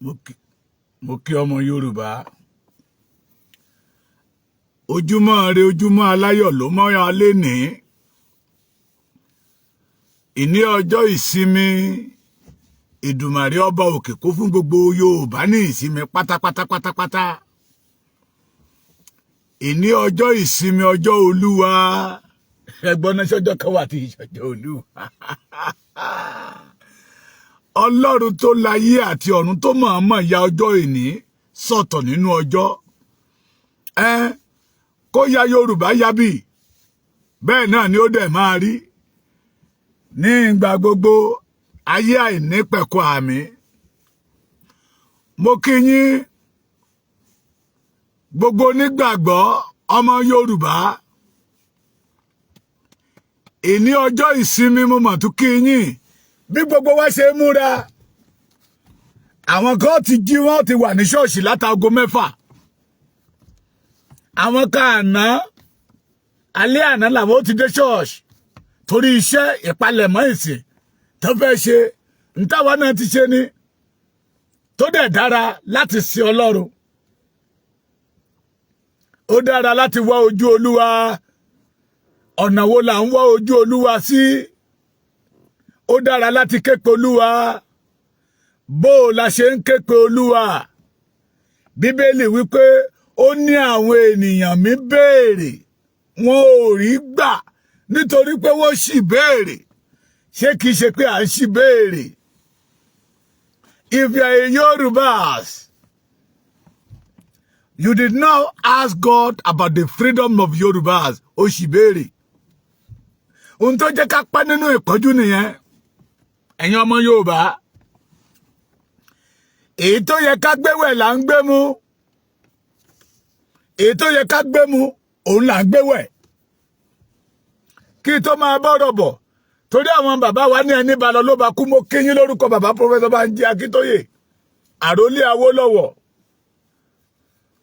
mo kí ọmọ Yorùbá ojúmọ́ ire ojúmọ́ aláyọ̀ ló mọ́ ya léni ìní ọjọ́ ìsinmi Ìdùmarè ọba òkè kó fún gbogbo Yorùbá ní ìsinmi pátápátá ìní ọjọ́ ìsinmi ọjọ́ Olúwa ẹgbọ́n náà ṣọjọ́ kan wà tí ìṣọjọ́ Olúwa Ọlọ́run tó láyé àti ọ̀run tó mọ̀ọ́mọ̀ ya ọjọ́ ìní sọ̀tọ̀ nínú ọjọ́ kó ya Yorùbá yábì bẹ́ẹ̀ náà ni ó dẹ̀ máa rí ní ìgbà gbogbo ayé àìnípẹ̀kọ̀ àmì mo kí yín gbogbo onígbàgbọ́ ọmọ Yorùbá ìní ọjọ́ ìsinmi mo mọ̀ tún kí yín bí gbogbo wa ṣe múra àwọn kan ti jí wọ́n ti wà ní ṣọ́ọ̀ṣì látago 6 àwọn kan àná alẹ́ àná làwọn ó ti dé ṣọ́ọ̀ṣì torí iṣẹ́ ìpalẹ̀mọ́ ìsìn tó fẹ́ ṣe ntàwa náà ti ṣe ni tó dẹ̀ dára láti sin Ọlọ́run ó dára láti wá ojú Olúwa ọ̀nà wo là ń wá ojú Olúwa sí ó dára láti képe Olúwa bó la ṣe ń képe Olúwa Bíbélì wípé ó ní àwọn ènìyàn mi béèrè wọn ò rí gbà nítorí pé wọ́n ṣì béèrè ṣé kìí ṣe pé à ń ṣì béèrè if you are a Yorubas you did not ask God about the freedom of Yorubas ó ṣì béèrè ohun tó jẹ́ ká pẹ́ nínú ìpọ́jú nìyẹn ẹ̀yin ọmọ Yorùbá èyí tó yẹ ká gbéwẹ̀ là ń gbé mu èyí tó yẹ ká gbé mu òun là ń gbéwẹ̀ kí tó máa bọ́rọ̀ bọ̀ torí àwọn bàbá wa ní ẹni balọ̀ ló bá kú mo kéyìn lórúkọ bàbá Professor Banji Akíntóyè àrólé Awólọ́wọ̀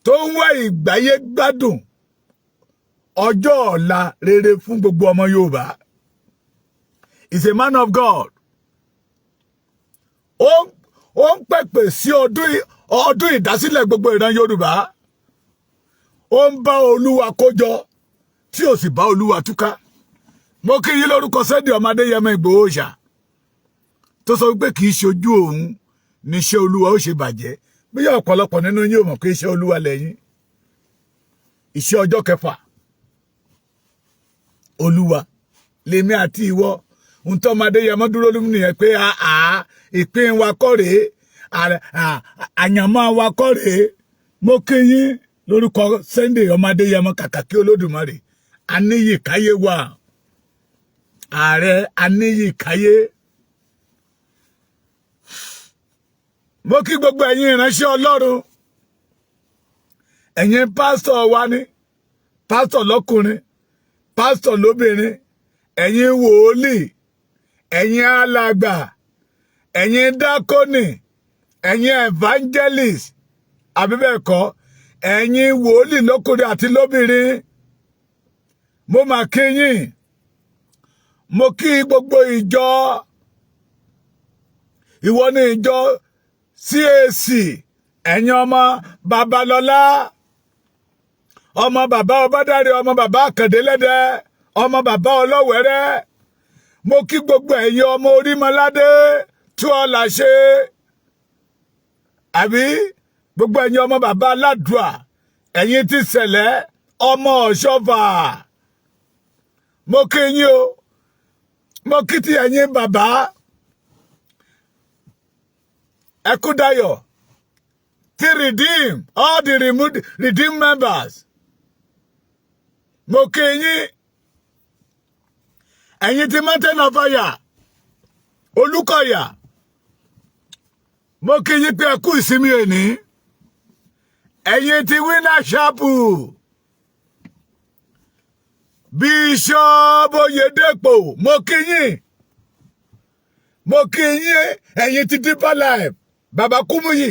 tó ń wá ìgbáyé gbádùn ọjọ́ ọ̀la rere fún gbogbo ọmọ Yorùbá is a man of God ó ń pèpè sí ọdún ìdásílẹ̀ gbogbo ìran Yorùbá ó ń bá Olúwa kójọ tí ò sì bá Olúwa túká mo kí yín lórúkọ Sunday ọmọ Adéyẹmọ Ìgbòho Òòṣà tó sọ wípé kì í ṣojú òun níṣẹ́ Olúwa ó ṣe bàjẹ́ bóyá ọ̀pọ̀lọpọ̀ nínú yín ò mọ̀ pé iṣẹ́ Olúwa lẹ́yìn iṣẹ́ ọjọ́ 6 Olúwa lèmi àti ìwọ ohun tó ọmọ Adéyẹmọ dúró lómi nìyẹn pé ìpín wa kọ́ rèé àyànmọ́ wa kọ́ rèé mo kí yín lórúkọ Sunday ọmọ Adéyẹmọ kàkà kí Olódùmarè Aníyìkáyé wà ààrẹ Aníyìkáyé mo kí gbogbo ẹ̀yin ìránṣẹ́ Ọlọ́run ẹ̀yin pásítọ̀ wa ní pásítọ̀ lọ́kùnrin pásítọ̀ lóbìnrin ẹ̀yin wòólì ẹ̀yin alàgbà ẹ̀yin dákónì ẹ̀yin evangelist àbí bẹ́ẹ̀ kọ́ ẹ̀yin wòólì lọ́kùnrin àti lóbìnrin mo mà kí yín mo kí gbogbo ìjọ ìwọ ní ìjọ CAC ẹ̀yin ọmọ Babalọ́lá ọmọ bàbá Ọbádáre ọmọ bàbá Àkàndélẹ́dẹ́ ọmọ bàbá Ọlọ́wẹ̀rẹ́ mo kí gbogbo ẹ̀yin ọmọ Orímọládé tú ọ̀la ṣe àbí gbogbo ẹ̀yin ọmọ bàbá Aládùà ẹ̀yin ti Sẹ̀lẹ̀ ọmọ Ọ̀ṣọ́fà mo kí yín o mo kí ti ẹ̀yin bàbá Ẹkúdayọ̀ ti redeem all the redeem members mo kí yín ẹ̀yin ti Mountain of Fire Olúkọ̀yà mo kí yín pé ẹ kú ìsinmi òní ẹ̀yin ti Winner Chapel Bishop Oyedepo mo kí yín ẹ̀yin ti Deeper Life Bàbá Kúmúyì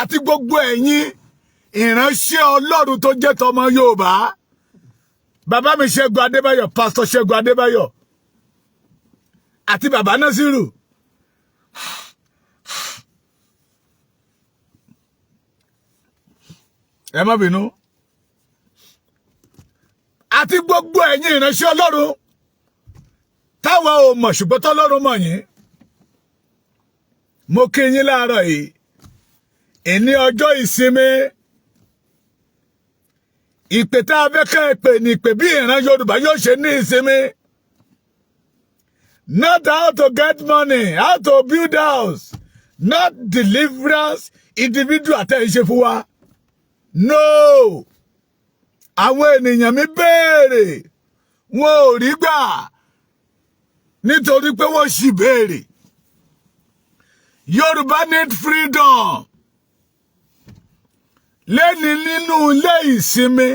àti gbogbo ẹ̀yin ìránṣẹ́ Ọlọ́run tó jẹ́ tọmọ Yorùbá bàbá mi Ṣẹ́gun Adébáyọ̀ Pastor Ṣẹ́gun Adébáyọ̀ àti bàbá Násírù ẹ má bínú àti gbogbo ẹ̀yin ìránṣẹ́ Ọlọ́run táwa ò mọ̀ ṣùgbọ́n tọ́lọ́run mọ̀ yín mo kí yín láàárọ̀ yìí ìní ọjọ́ ìsinmi ìpè tá a fẹ́ ká ẹ pè ní ìpè bí ìran Yorùbá yóò ṣe ní ìsinmi not how to get money how to build house not deliverance individual tẹ́ ẹ ṣe fún wa no àwọn ènìyàn mi béèrè wọn ò rí gbà nítorí pé wọ́n ṣì béèrè Yorùbá need freedom lẹ́ni nínú ilé ìsinmi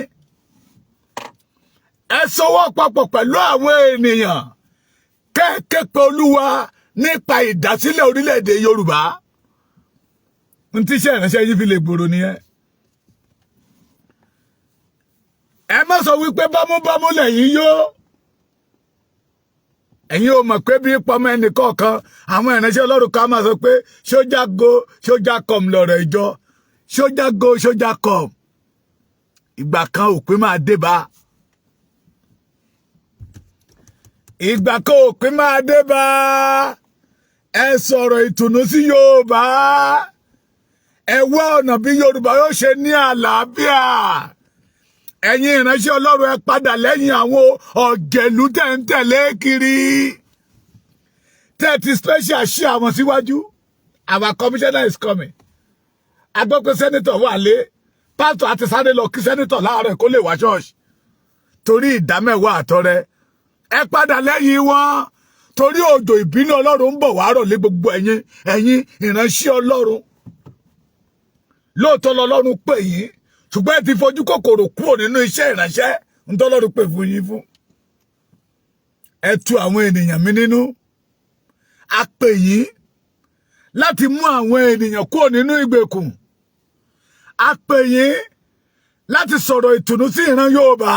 ẹ sọwọ́ papọ̀ pẹ̀lú àwọn ènìyàn kẹ́kẹ́ pé Olúwa nípa ìdásílẹ̀ orílẹ̀-èdè Yorùbá n tí iṣẹ́ ìránṣẹ́ yìí fi lè gbòòrò nìyẹn ẹ má sọ wípé bámúbámú lẹ́yìn yó ẹ̀yin ò mọ̀ pé bí pọmọ ẹnì kọ̀ọ̀kan àwọn ìránṣẹ́ Ọlọ́run ká máa sọ pé sójà go sójà come lọ̀rọ̀ ìjọ sójà go sójà come ìgbà kan òpin máa dé bá ìgbà kan òpin máa dé bá ẹ sọ̀rọ̀ ìtùnú sí Yorùbá ẹ wá ọ̀nà bí Yorùbá yóò ṣe ní àlàáfíà ẹ̀yin ìránṣẹ́ Ọlọ́run ẹ padà lẹ́yìn àwọn ọ̀jẹ̀lú tẹ̀ ń tẹ̀lé kiri tẹ́tí special ṣí àwọn síwájú our commissioner is coming agbọ́pẹ́ sẹ́nitọ̀ wà lé pásítọ̀ àti sáré lọ kí sẹ́nitọ̀ láàárọ̀ kó lè wá ṣọ́ọ̀ṣì torí ìdámẹ́wàá àtọrẹ ẹ padà lẹ́yìn wọn torí òjò ìbínú Ọlọ́run ń bọ̀ wá rọ̀ lé gbogbo ẹ̀yin ìránṣẹ́ Ọlọ́run lóòótọ́ lọ́lọ́run pè yín ṣùgbọ́n ẹ ti fojú kòkòrò kúrò nínú iṣẹ́ ìránṣẹ́ ń tọ́lọ́run pè fún yín fún ẹ tu àwọn ènìyàn mi nínú a pè yín láti mú àwọn ènìyàn kúrò nínú ìgbèkùn a pè yín láti sọ̀rọ̀ ìtùnú sí ìran Yorùbá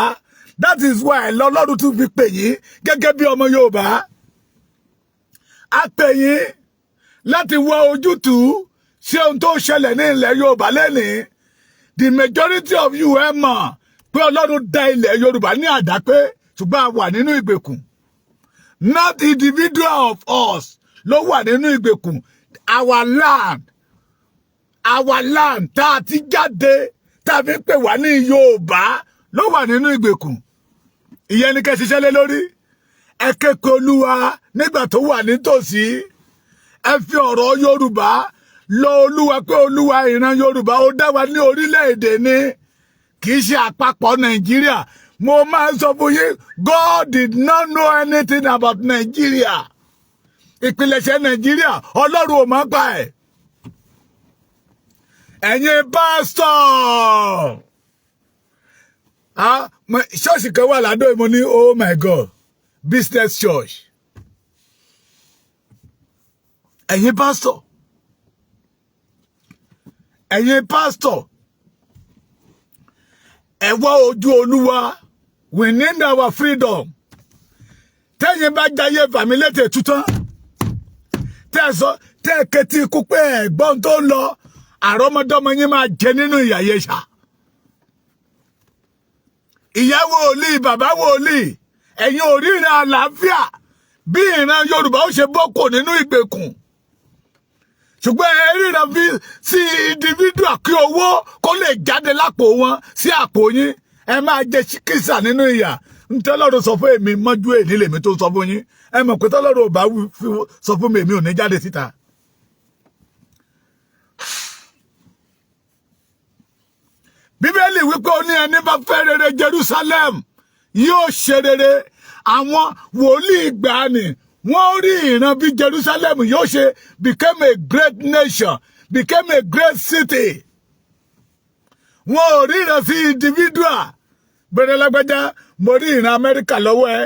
that is why lọ́lọ́run tún fi pè yín gẹ́gẹ́ bí ọmọ Yorùbá a pè yín láti wá ojútùú sí ohun tó ṣẹlẹ̀ ní ilẹ̀ Yorùbá lẹ́nìí the majority of you ẹ mọ̀ pé Ọlọ́run dá ilẹ̀ Yorùbá ní àdápé ṣùgbọ́n a wà nínú ìgbèkùn not individual of us ló wà nínú ìgbèkùn our land tá a ti jáde tá a fi ń pè wá ní Yorùbá ló wà nínú ìgbèkùn ìyẹn ni kẹ́ ṣiṣẹ́ lé lórí ẹ képe Olúwa nígbà tó wà nítòsí ẹ fi ọ̀rọ̀ Yorùbá lọ Olúwa pé Olúwa ìran Yorùbá ó dá wa ní orílẹ̀-èdè ni kì í ṣe àpapọ̀ Nàìjíríà mo máa ń sọ fún yín God did not know anything about Nigeria ìpilẹ̀ṣẹ̀ Nàìjíríà Ọlọ́run ò mọ̀ pa ẹ̀ ẹ̀yin pásítọ̀ ṣọ́ọ̀ṣì kan wà ládọ́ ìmọ̀ ní oh my God business church ẹ̀yin pásítọ̀ ẹ wá ojú Olúwa we need our freedom tẹ́yin bá jayé fàmílétè tútán tẹ́ kẹtí ikú pé ẹ̀gbọ́n tó ń lọ àrọ́mọdọ́mọ yín máa jẹ nínú ìyà yẹsà ìyá wòlíì bàbá wòlíì ẹ̀yin ò rí ìran àlàáfíà bí ìran Yorùbá ó ṣe bọ́kò nínú ìgbèkùn ṣùgbọ́n ẹ ríran fi sí individual kí owó kó lè jáde lápò wọn sí àpò yín ẹ máa jẹ kísà nínú ìyà ntọ́lọ́run sọ fún èmi mọ́jú èyí lèmi tó sọ fún yín ẹ mọ̀ pé tọ́lọ́run ò bá sọ fún mi èmi ò ní jáde síta. Bíbélì wípé ó ní ẹni bá fẹ́ rere Jerusalem yóò ṣe rere àwọn wòlíì ìgbàanì wọ́n rí ìran bí Jerusalem yóò ṣe became a great nation became a great city wọ́n ò rí ìran sí individual bẹ̀rẹ̀ lágbájá mo rí ìran Amẹ́ríkà lọ́wọ́ ẹ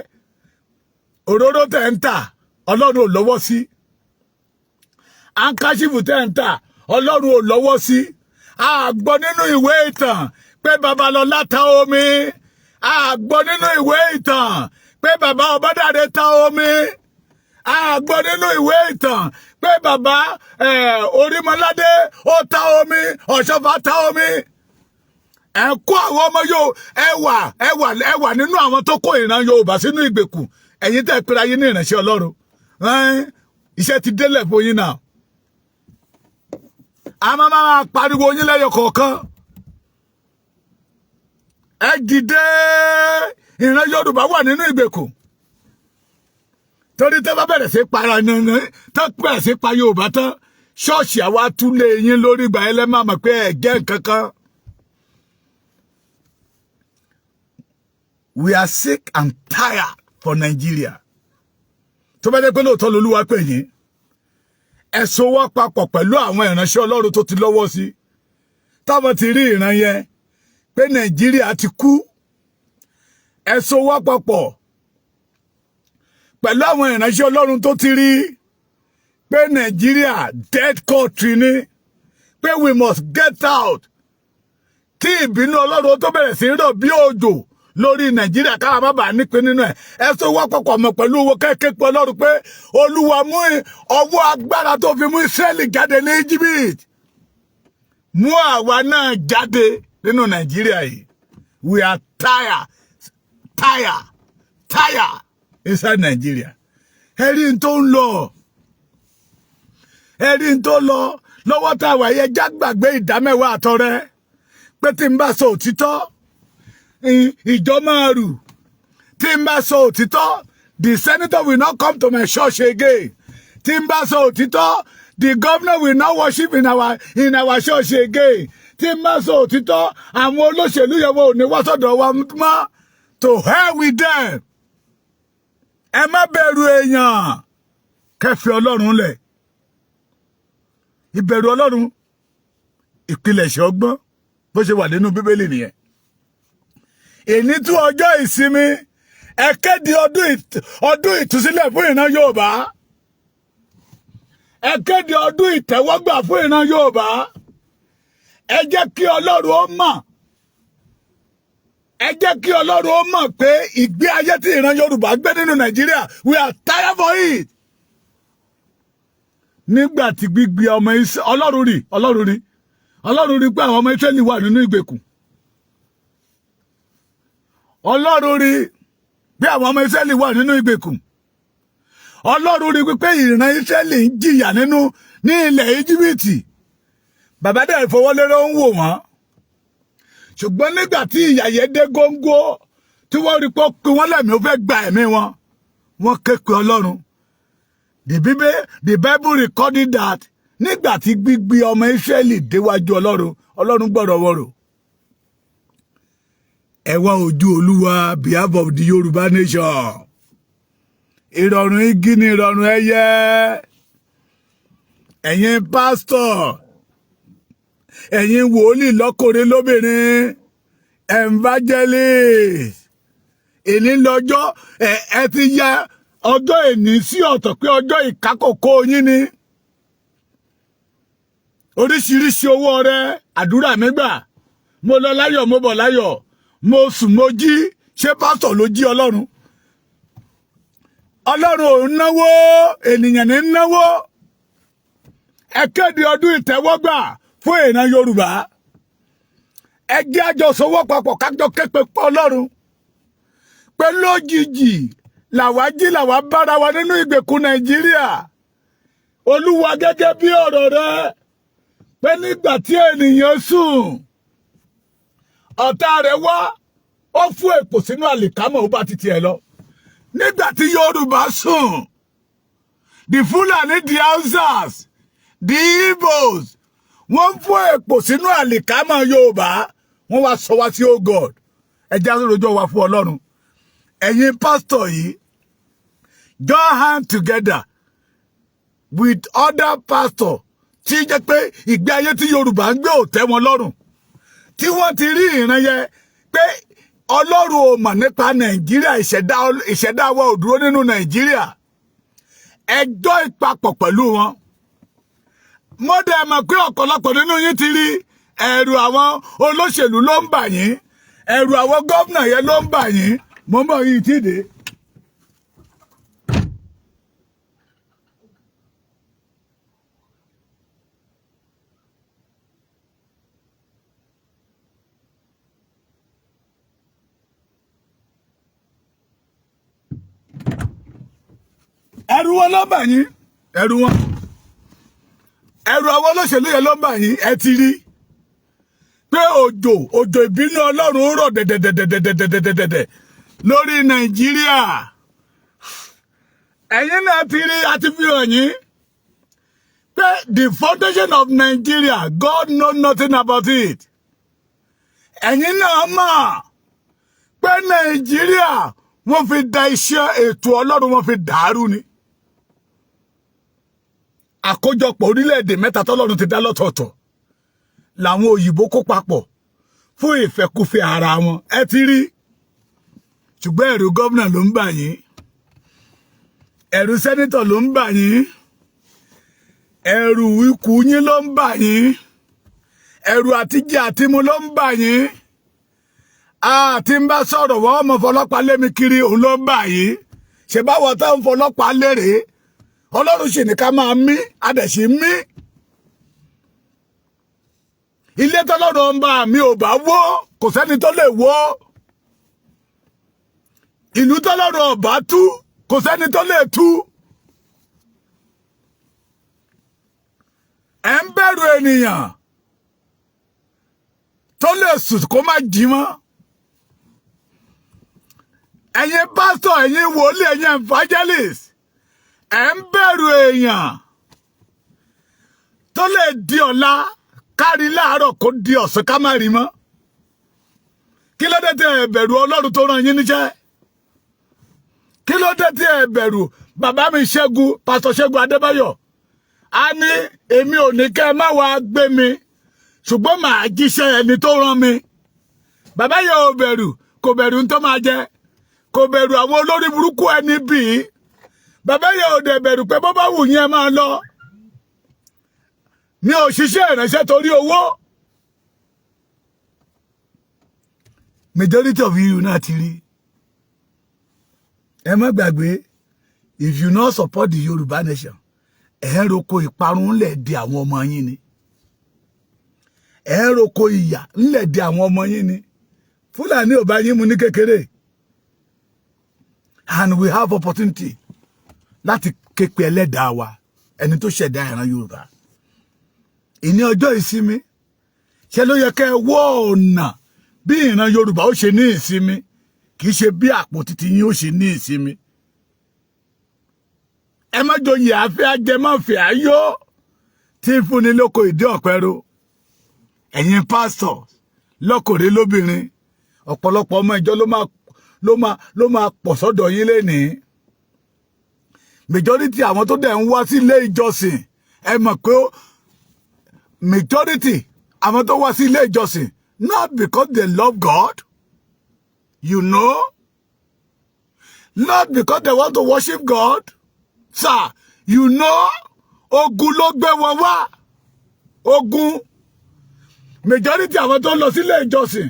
òróró tẹ̀ ń tà Ọlọ́run ò lọ́wọ́ sí ankashifu tẹ̀ ń tà Ọlọ́run ò lọ́wọ́ sí a gbọ́ nínú ìwé ìtàn pé Babalọ́lá ta omi a gbọ́ nínú ìwé ìtàn pé bàbá Ọbádàrẹ ta omi a gbọ́ nínú ìwé ìtàn pé bàbá Orímọládé ó ta omi Ọ̀ṣọ́fà ta omi ẹ kó àwọn ọmọ ẹ wà nínú àwọn tó kó ìran Yorùbá sínú ìgbèkùn. Ẹ̀yin tẹ́ pera yín ní ìránṣẹ́ Ọlọ́run. Iṣẹ́ ti délẹ̀ fún yín náà. A máa pariwo yín lẹ́yọ kọ̀ọ̀kan. Ẹ dìde, ìran Yorùbá wà nínú ìgbèkùn. Torí tẹ́ bá bẹ̀rẹ̀ sí para nínú tẹ́ bẹ̀rẹ̀ sí pa Yorùbá tán, ṣọ́ọ̀ṣì àwa tún lé yín lórí ìgbà ẹlẹ́mà mọ̀ pé ẹ jẹ́ nǹkan kan. We are sick and tired for Nigeria. Tó bá jẹ́ pé lóòótọ́ lolúwa pè yín, ẹ sowọ́ papọ̀ pẹ̀lú àwọn ìránṣẹ́ Ọlọ́run tó ti lọ́wọ́ sí. Táwọn ti rí ìran yẹn pé Nàìjíríà ti kú. Ẹ sowọ́ papọ̀ pẹ̀lú àwọn ìránṣẹ́ Ọlọ́run tó ti rí pé Nàìjíríà dead country ni, pé we must get out. Kí ìbínú Ọlọ́run tó bẹ̀rẹ̀ sí rọ̀ bí òjò lórí Nàìjíríà kára má bàa nípìn nínú ẹ̀. Ẹ sowọ́ papọ̀ mọ́ pẹ̀lú owó kékeré pé Ọlọ́run pé Olúwa mú ọwọ́ agbára tó fi mú Ísírẹ́lì jáde ní Egypt. Mú àwa náà jáde nínú Nàìjíríà yìí. We are tired inside Nigeria. Ẹ̀rí tó ń lọ. Ẹ̀rí tó lọ lọ́wọ́ tá a wà yẹ jágbàgbé ìdámẹ́wàá àtọrẹ. Pé tí n bá sọ òtítọ́, ìjọ máa rù. Tí n bá sọ òtítọ́, the senator will not come to my church again. Tí n bá sọ òtítọ́, the governor will not worship in our church again. Tí n bá sọ òtítọ́, àwọn olóṣèlú yẹn wọn ò ní wá sọ́dọ̀ wa mọ́. To hell with them. Ẹ má bẹ̀rù èèyàn. Kẹ́fi Ọlọ́run lẹ̀. Ìbẹ̀rù Ọlọ́run ìpilẹ̀ṣẹ̀ ọgbọ́n bó ṣe wà nínú Bíbélì nìyẹn. Èní tún ọjọ́ ìsinmi, ẹ kéde ọdún ìtúsílẹ̀ fún ìran Yorùbá. Ẹ kéde ọdún ìtẹ́wọ́gbà fún ìran Yorùbá. Ẹ jẹ́ kí Ọlọ́run ó mọ̀. Ẹ jẹ́ kí Ọlọ́run ó mọ̀ pé ìgbé ayé tí ìran Yorùbá gbé nínú Nàìjíríà, we are tired for it. Nígbà tí gbígbé ọmọ Ọlọ́run rí pé àwọn ọmọ Ísírẹ́lì wà nínú ìgbèkùn. Ọlọ́run rí pé àwọn ọmọ Ísírẹ́lì wà nínú ìgbèkùn. Ọlọ́run rí pé ìran Ísírẹ́lì ń jìyà ní ilẹ̀ Íjíbítì. Bàbá dẹ̀ fọwọ́lérò ń wò wọ́n. Ṣùgbọ́n nígbà tí ìyà yẹn dé góńgó tí wọ́n rí pé wọ́n lẹ́mìí ó fẹ́ gba ẹ̀mí wọn, wọ́n ké pe Ọlọ́run. The Bible recorded that nígbà tí gbígbé ọmọ Ísírẹ́lì déwájú Ọlọ́run gbọ́dọ̀ wọ̀rọ̀. Ẹ wá ojú Olúwa behalf of the Yorùbá nation. Ìrọ̀rùn igi ni ìrọ̀rùn ẹyẹ. Ẹ̀yin pásítọ̀, ẹ̀yin wòlíì lọ́kùnrin lóbìnrin, evangelist, èní lọ́jọ́ ẹ ti ya ọjọ́ èní sí ọ̀tọ̀ pé ọjọ́ ìkákòkò yín ni. Oríṣiríṣi owó ọrẹ àdúrà mi gbà. Mo lọ láyọ̀, mo bọ̀ láyọ̀, mo sùn, mo jí. Ṣé pásítọ̀ ló jí Ọlọ́run? Ọlọ́run ò ń náwó, ènìyàn ní ń náwó. Ẹ kéde ọdún ìtẹ́wọ́gbà fún ìran Yorùbá. Ẹ jẹ́ àjọ sowọ́ papọ̀ kájọ képe pọ̀ Ọlọ́run. Pé lójijì làwa bára wa nínú ìgbèkùn Nàìjíríà. Olúwa gẹ́gẹ́ bí ọ̀rọ̀ rẹ pé nígbà tí ènìyàn sùn, ọ̀tá rẹ̀ wá, ó fún èpò sínú àlìkámọ̀ ó bá ti tiẹ̀ lọ. Nígbà tí Yorùbá sùn, the Fulani, the Hausas, the Igbos, wọ́n fún èpò sínú àlìkámọ̀ Yorùbá, wọ́n wá sọ wá sí oh God. Ẹ jẹ́ àròjọ wa fún Ọlọ́run. Ẹ̀yin pásítọ̀ yìí, join hand together with other pastors tí jẹ́ pé ìgbé ayé tí Yorùbá ń gbé ò tẹ́ wọn lọ́rùn. Tí wọ́n ti rí ìran yẹn pé Ọlọ́run ò mọ̀ nípa Nàìjíríà, ìṣẹ̀dá wa ò dúró nínú Nàìjíríà. Ẹ jọ ìpapọ̀ pẹ̀lú wọn. Mo dẹ̀ mọ̀ pé ọ̀pọ̀lọpọ̀ nínú yín ti rí ẹ̀rù àwọn olóṣèlú ló ń bà yín. Ẹ̀rù àwọn gómìnà yẹn ló ń bà yín. Mo mọ̀ yìí tí dé. ẹ̀rù wọn ló ń bà yín, ẹ̀rù wọn, ẹ̀rù àwọn olóṣèlú yẹn ló ń bà yín. Ẹ ti rí pé òjò ìbínú Ọlọ́run ń rọ̀ dẹ̀dẹ̀dẹ̀dẹ̀dẹ̀dẹ̀dẹ̀ lórí Nàìjíríà. Ẹ̀yin náà ti rí, àti fi hàn yín pé the foundation of Nigeria, God knows nothing about it. Ẹ̀yin náà mọ̀ pé Nàìjíríà wọ́n fi da iṣẹ́ ètò Ọlọ́run, wọ́n fi dàrú ni. Àkójọpọ̀ orílẹ̀-èdè mẹ́ta tọ́lọ́run ti dá lọ́tọ̀ọ̀tọ̀ làwọn òyìnbó kó papọ̀ fún ìfẹ́kúfẹ̀ẹ́ ara wọn. Ẹ ti rí, ṣùgbọ́n ẹ̀rù gómìnà ló ń bà yín, ẹ̀rù sẹ́nítọ̀ ló ń bà yín, ẹ̀rù ikú yín ló ń bà yín, ẹ̀rù àtijẹ àtimu ló ń bà yín. Àti ń bá sọ̀rọ̀ wọ́n ọmọ fọlọ́pàá lémi kiri, òun ló ń bà yín. Ṣé báwọ̀ tó ń fọlọ́pàá lérè? Ọlọ́run sì ní ká máa mí, adẹ̀sí mí. Ilé tọ́lọ́run ọba mi ò bá wó, kò sẹ́ni tó lè wó. Ìlú tọ́lọ́run ọba tú, kò sẹ́ni tó lè tú. Ẹ ń bẹ̀rù ènìyàn tó lè sùn kó má jí mọ́. Ẹ̀yin pásítọ̀, ẹ̀yin wòlíì, ẹ̀yin evangelist, ẹ ń bẹ̀rù èèyàn tó lè di ọ̀la kárí láàárọ̀ kó di ọ̀sán ká má rí mọ́. Kí ló dé tí ẹ bẹ̀rù Ọlọ́run tó rán yín níṣẹ́? Kí ló dé tí ẹ bẹ̀rù bàbá mi Ṣẹ́gun, pásítọ̀ Ṣẹ́gun Adébáyọ̀? A ní èmi ò ní kẹ́ ẹ má wá gbé mi, ṣùgbọ́n màá jíṣẹ́ ẹni tó rán mi. Bàbá yẹn ò bẹ̀rù, kò bẹ̀rù ń tó máa jẹ, kò bẹ̀rù àwọn olórí burúkú ẹni bíi. Bàbá yẹn ò dẹ̀ bẹ̀rù pé bó bá wù yín ẹ máa lọ. Mi ò ṣiṣẹ́ ìránṣẹ́ torí owó. Majority of you náà ti rí. Ẹ má gbàgbé, if you not support the Yorùbá nation, ẹ ń roko ìparun ńlẹ̀ di àwọn ọmọ yín ni. Ẹ ń roko ìyà ńlẹ̀ di àwọn ọmọ yín ni. Fúlàní ò bá yín mu ní kékeré. And we have opportunity láti képe ẹlẹ́dàá wa, ẹni tó ṣẹ̀dá ìran Yorùbá. Ìní ọjọ́ ìsinmi, ṣe ló yẹ kẹ́ ẹ wọ́ ọ̀nà bí ìran Yorùbá ó ṣe ní ìsinmi, kì í ṣe bí àpò títí yín ó ṣe ní ìsinmi. Ẹ má joyè àfẹ́ ajẹmọ́fẹ́ ayó tí ń fúnni lóko ìdí ọ̀pẹ́rọ. Ẹ̀yin pastors lọ́kùnrin lóbìnrin, ọ̀pọ̀lọpọ̀ ọmọ ìjọ ló máa pọ̀ sọ́dọ̀ yín lénìí. Majority àwọn tó dẹ̀ ń wá sí ilé ìjọsìn, ẹ mọ̀ pé majority àwọn tó wá sí ilé ìjọsìn, not because they love God, you know, not because they want to worship God, sir, you know, ogun ló gbé wọn wá, ogun. Majority àwọn tó lọ sí ilé ìjọsìn,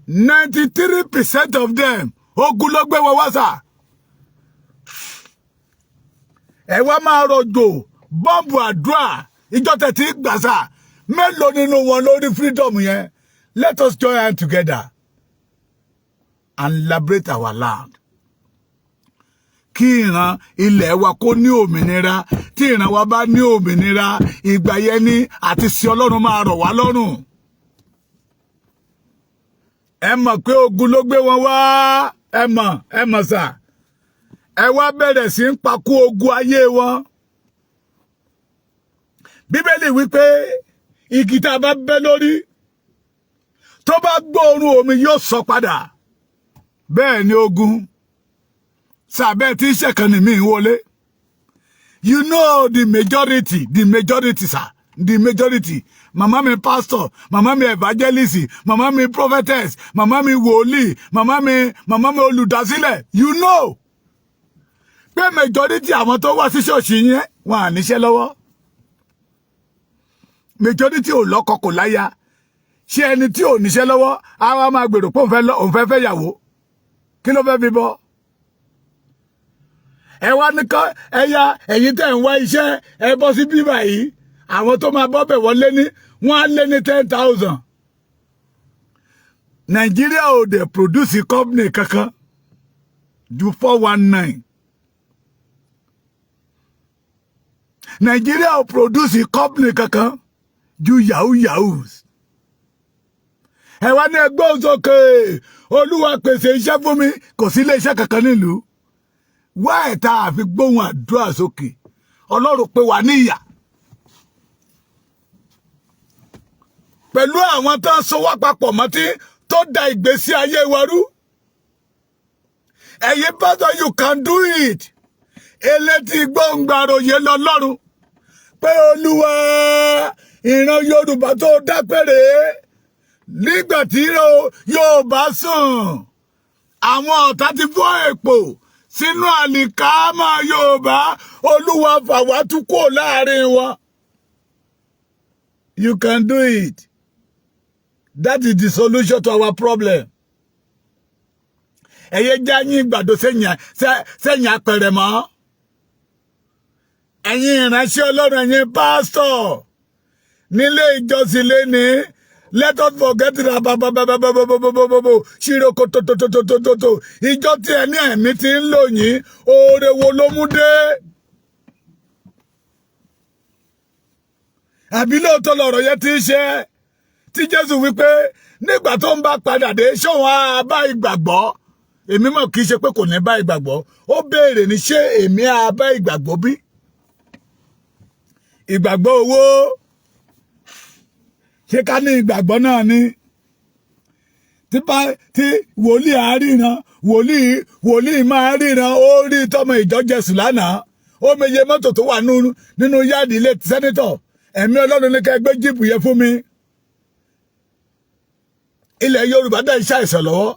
93% of them, ogun ló gbé wọn wá, sir. Ẹ wá máa rọ̀jò bọ́ǹbù àdúrà ìjọ tẹ̀tí gbàsà mélòó nínú wọn lórí freedom yẹn. Let us join hands together and liberate our land. Kí ìran ilẹ̀ wa kó ní òmìnira. Tí ìran wa bá ní òmìnira, ìgbà yẹn ni àti sí Ọlọ́run máa rọ̀ wá lọ́rùn. Ẹ mọ̀ pé ogun ló gbé wọn wá. Ẹ mọ̀ sà. Ẹ wá bẹ̀rẹ̀ sí ń pakú ogun ayé wọn. Bíbélì wípé igi tá a bá bẹ́ lórí tó bá gbóòórùn omi yóò sọ padà. Bẹ́ẹ̀ ni ogun. Sàbẹ́ tí ìṣẹ̀kan ni mí wọlé. You know the majority, sir. The majority. Màmá mi pastor, màmá mi evangelist, màmá mi prophetess, màmá mi wòlíì, màmá mi olùdásílẹ̀. You know. Pé majority àwọn tó wá sí ṣọ́ọ̀ṣì yẹn wọn à níṣẹ́ lọ́wọ́. Majority ò lọ́kọ kò láya. Ṣé ẹni tí ò níṣẹ́ lọ́wọ́ á wá máa gbèrò pé òun fẹ́ yàwó? Kí ló fẹ́ fi bọ́? Ẹ wá ní kọ́ ẹ̀yà ẹ̀yin tẹ̀ ń wá iṣẹ́ ẹ bọ́ sí bíbà yìí. Àwọn tó máa bọ́ bẹ̀ wọ́n á lé ní 10,000. Nàìjíríà ò dẹ̀ produce company kankan ju 419. Nàìjíríà ò produce company kankan ju yahoos. Ẹ wá ní ẹgbẹ́ òsókè Olúwa pèsè iṣẹ́ fún mi, kò sí ilé iṣẹ́ kankan nílùú. Wá ẹ̀ta àfi gbóhùn àdúrà sókè. Ọlọ́run pè wá níyà. Pẹ̀lú àwọn tó ń sowọ́ papọ̀ mọ́tí tó da ìgbésí ayé wa rú. Ẹ̀yin pastor, you can do it. Elétí gbóǹgbàròyé lọ́lọ́run. Pé Olúwa ìran Yorùbá tó dápẹ́rẹ́. Nígbà tí Yorùbá sùn, àwọn ọ̀tá ti fọ́ èpò sínú àlìkámà Yorùbá. Olúwa fà wá tú kúrò láàrin wọn. You can do it. That is the solution to our problem. Ẹyẹ já yín gbàdo sẹ́yìn apẹ̀rẹ̀ mọ́. Ẹ̀yin ìránṣẹ́ Ọlọ́run, ẹ̀yin pásítọ̀ nílé ìjọsìn lẹ́ni. Let us forget it. Ṣíroko tó. Ìjọ tí ẹni ẹ̀mí ti ń lò yín, oore wo ló mú dé? Àbí lóòótọ́ lọ̀rọ̀ yẹn ti ń ṣe? Tí Jésù wípé nígbà tó ń bá padà dé, ṣóun á bá ìgbàgbọ́? Èmi mọ̀ kìí ṣe pé kò ní bá ìgbàgbọ́. Ó béèrè ní ṣé èmi á bá ìgbàgbọ́ bí? Ìgbàgbọ́ owó. Ṣé ká ní ìgbàgbọ́ náà ni? Tí wòlíì àáríran, wòlíì máa ríran, ó rí tọmọ ìjọ Jésù lánàá. Ó meye mọ́tò tó wà nínú yáàdì ilé sẹ́nítọ̀. Ẹ̀mí Ọlọ́run ní ká gbé jíìpù yẹn fún mi. Ilẹ̀ Yorùbá dá iṣẹ́ àìsàn lọ́wọ́.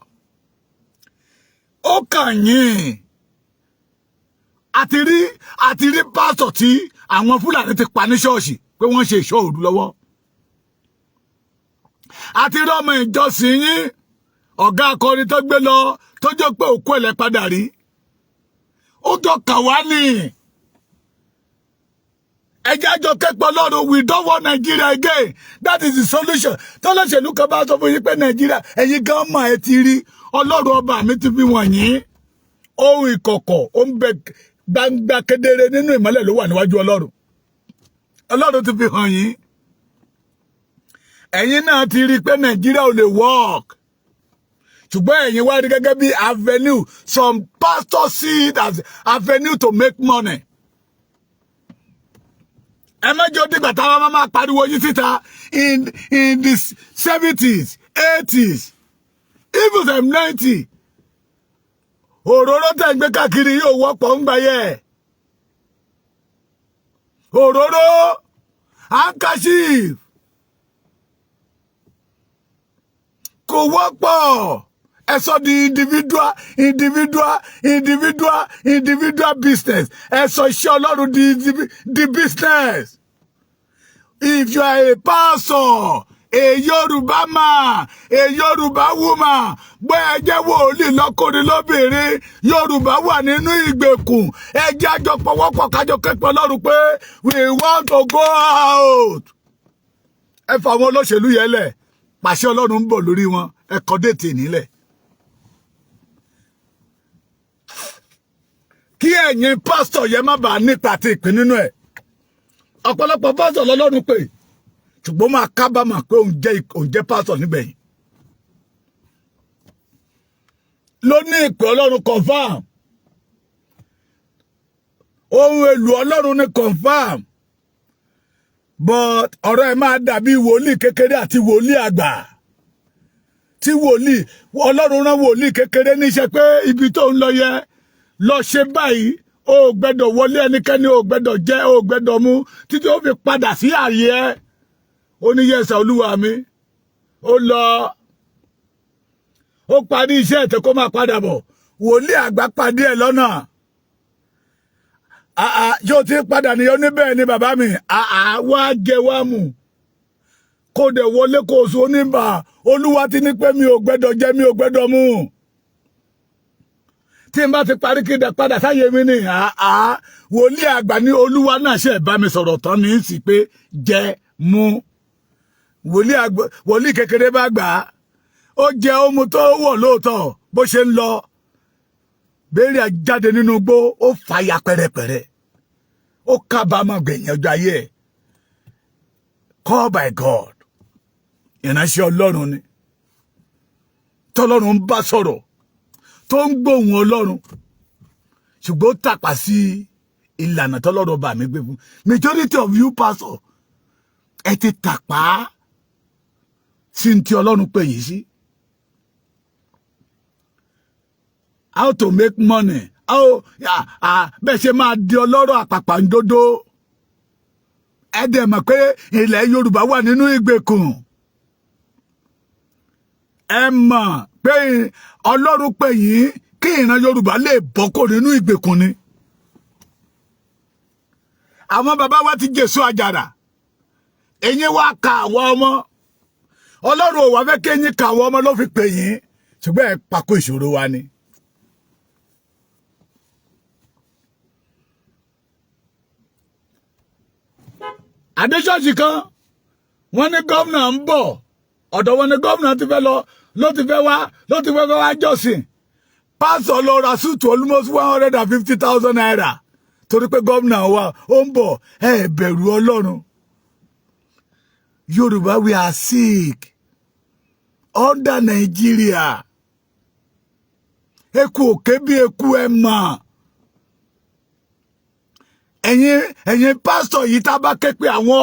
Ó kàn yín. Àti rí pásítọ̀ tí àwọn Fúlàní ti pa ní ṣọ́ọ̀ṣì pé wọ́n ṣe ìṣọ́ òru lọ́wọ́. Àti rí ọmọ ìjọsìn yín, ọ̀gá akọrin tó gbé lọ tó jẹ́ pé òkú ẹ̀lẹ́ padà rí. Ó jọ kàn wá ní. Ẹjẹ́ àjọ kẹ́pọ̀ Ọlọ́run, we don't want Nigeria again. That is the solution. Tọ́lọ́ṣèlú kan bá sọ fún yín pé Nàìjíríà, ẹ̀yin gan mọ̀ ẹ ti rí. Ọlọ́run ọba mi ti fi wọ̀nyí. Ohun ìkọ̀kọ̀ ó ń bẹ gbangba kedere nínú ìmọ́lẹ̀ ló wà níwájú Ọlọ́run. Ọlọ́run ti fi hàn yín. Ẹ̀yin náà ti rí pé Nàìjíríà ò lè work. Ṣùgbọ́n ẹ̀yin wá rí gẹ́gẹ́ bí avenue. Some pastors see it as avenue to make money. Ẹ mẹ́jọ dìgbà táwọn máa pariwo yín síta in the 70s, 80s, even some 90. Òróró tẹ̀ ń gbé káàkiri yóò wọ́pọ̀ ń gbà yẹ. Òróró, handkerchief, kò wọ́pọ̀. Ẹ sọ di individual business. Ẹ sọ iṣẹ́ Ọlọ́run di business. If you are a pastor, a Yorùbá man, a Yorùbá woman, gbé ẹjẹ́ wòlíì lọ́kùnrin lóbìnrin, Yorùbá wà nínú ìgbèkùn. Ẹ jẹ́ àjọ pọ̀wọ́pọ̀ kájọ kẹ́pẹ́ Ọlọ́run pé we want to go out. Ẹ fà àwọn olóṣèlú yẹn lẹ̀, pàṣẹ Ọlọ́run ń bọ̀ lórí wọn, ẹ kọ́ déètì nílẹ̀. Kí ẹ̀yin pásítọ̀ yẹn má bàa nípa àti ìpín nínú ẹ̀. Ọ̀pọ̀lọpọ̀ pásítọ̀ lọ́lọ́run pé ṣùgbọ́n máa kábàámọ̀ pé òun jẹ́ pásítọ̀ nígbẹ̀yìn. Ló ní ìpè Ọlọ́run confirm. Ohun èlò Ọlọ́run ní confirm. But ọ̀rọ̀ ẹ̀ máa dàbí wòlíì kékeré àti wòlíì àgbà. Tí wòlíì Ọlọ́run rán wòlíì kékeré níṣẹ́ pé ibi tó ń lọ yẹ lọ ṣe báyìí, ó gbẹ́dọ̀ wọlé ẹnikẹ́ni, ó gbẹ́dọ̀ jẹ, ó gbẹ́dọ̀ mú títí ó fi padà sí ààyè ẹ̀. Ó ní yẹ́sà Olúwa mi. Ó lọ. Ó parí iṣẹ́ ẹ̀tẹ́ kó máa padà bọ̀. Wòlíì àgbà pàdé ẹ̀ lọ́nà. Yóò ti padà ní oníbẹ̀ ni bàbá mi. Wá jẹ wá mú. Kó dẹ̀ wọlé kó oṣù oníbà. Olúwa ti ní pé mi ò gbẹ́dọ̀ jẹ, mi ò gbẹ́dọ̀ mú. Tí n bá ti parí kí n dẹ̀ padà sáyé mi ni. Wòlíì àgbà ní Olúwa náà ṣe bá mi sọ̀rọ̀ tán ní sí pé jẹ mú. Wòlíì kékeré bá gbà á. Ó jẹ ohun tó wọ̀ lóòótọ́ bó ṣe ń lọ. Béèrè àjáde nínú igbó, ó fàya pẹ̀rẹ̀pẹ̀rẹ̀. ó kábàámọ̀ gbẹ̀yìn ọjọ́ ayé ẹ̀. Call by God. Ìránṣẹ́ Ọlọ́run ni. Tọ́lọ́run ń bá sọ̀rọ̀. Tó ń gbóhùn Ọlọ́run. Ṣùgbọ́n ó tàpá sí ìlànà tọ́lọ́run bá mi gbé fún. Majority of you pastor, ẹ ti tàpá sí ní tí Ọlọ́run pè yín sí. How to make money. Bẹ́ẹ̀ ṣe máa di ọlọ́rọ̀ àpàpàǹdodo. Ẹ dẹ̀ mọ̀ pé ilẹ̀ Yorùbá wà nínú ìgbèkùn. Ẹ mọ̀ pé Ọlọ́run pè yín kí ìran Yorùbá lè bọ́kò nínú ìgbèkùn ni. Àwọn bàbá wa ti jèso àjàrà. Ẹ̀yin wá ka àwọn ọmọ. Ọlọ́run ò wá fẹ́ kí ẹ̀yin ka àwọn ọmọ ló fi pè yín. Ṣùgbọ́n ẹ pàkó ìṣòro wa ni. Adéṣọ́ọ̀ṣì kan wọ́n ní gómìnà ń bọ̀ ọ̀dọ̀ wọn ní gómìnà ti fẹ́ lọ ló ti fẹ́ wá jọ́sìn pásọ̀ lọ ra súùtù almost 150,000 naira torí pé gómìnà wa ó ń bọ̀ ẹ bẹ̀rù Ọlọ́run. Yorùbá we are sick under Nigeria eku òkè bí eku ẹ mọ̀. Ẹ̀yin pásítọ̀ yìí tá bá ké pe àwọn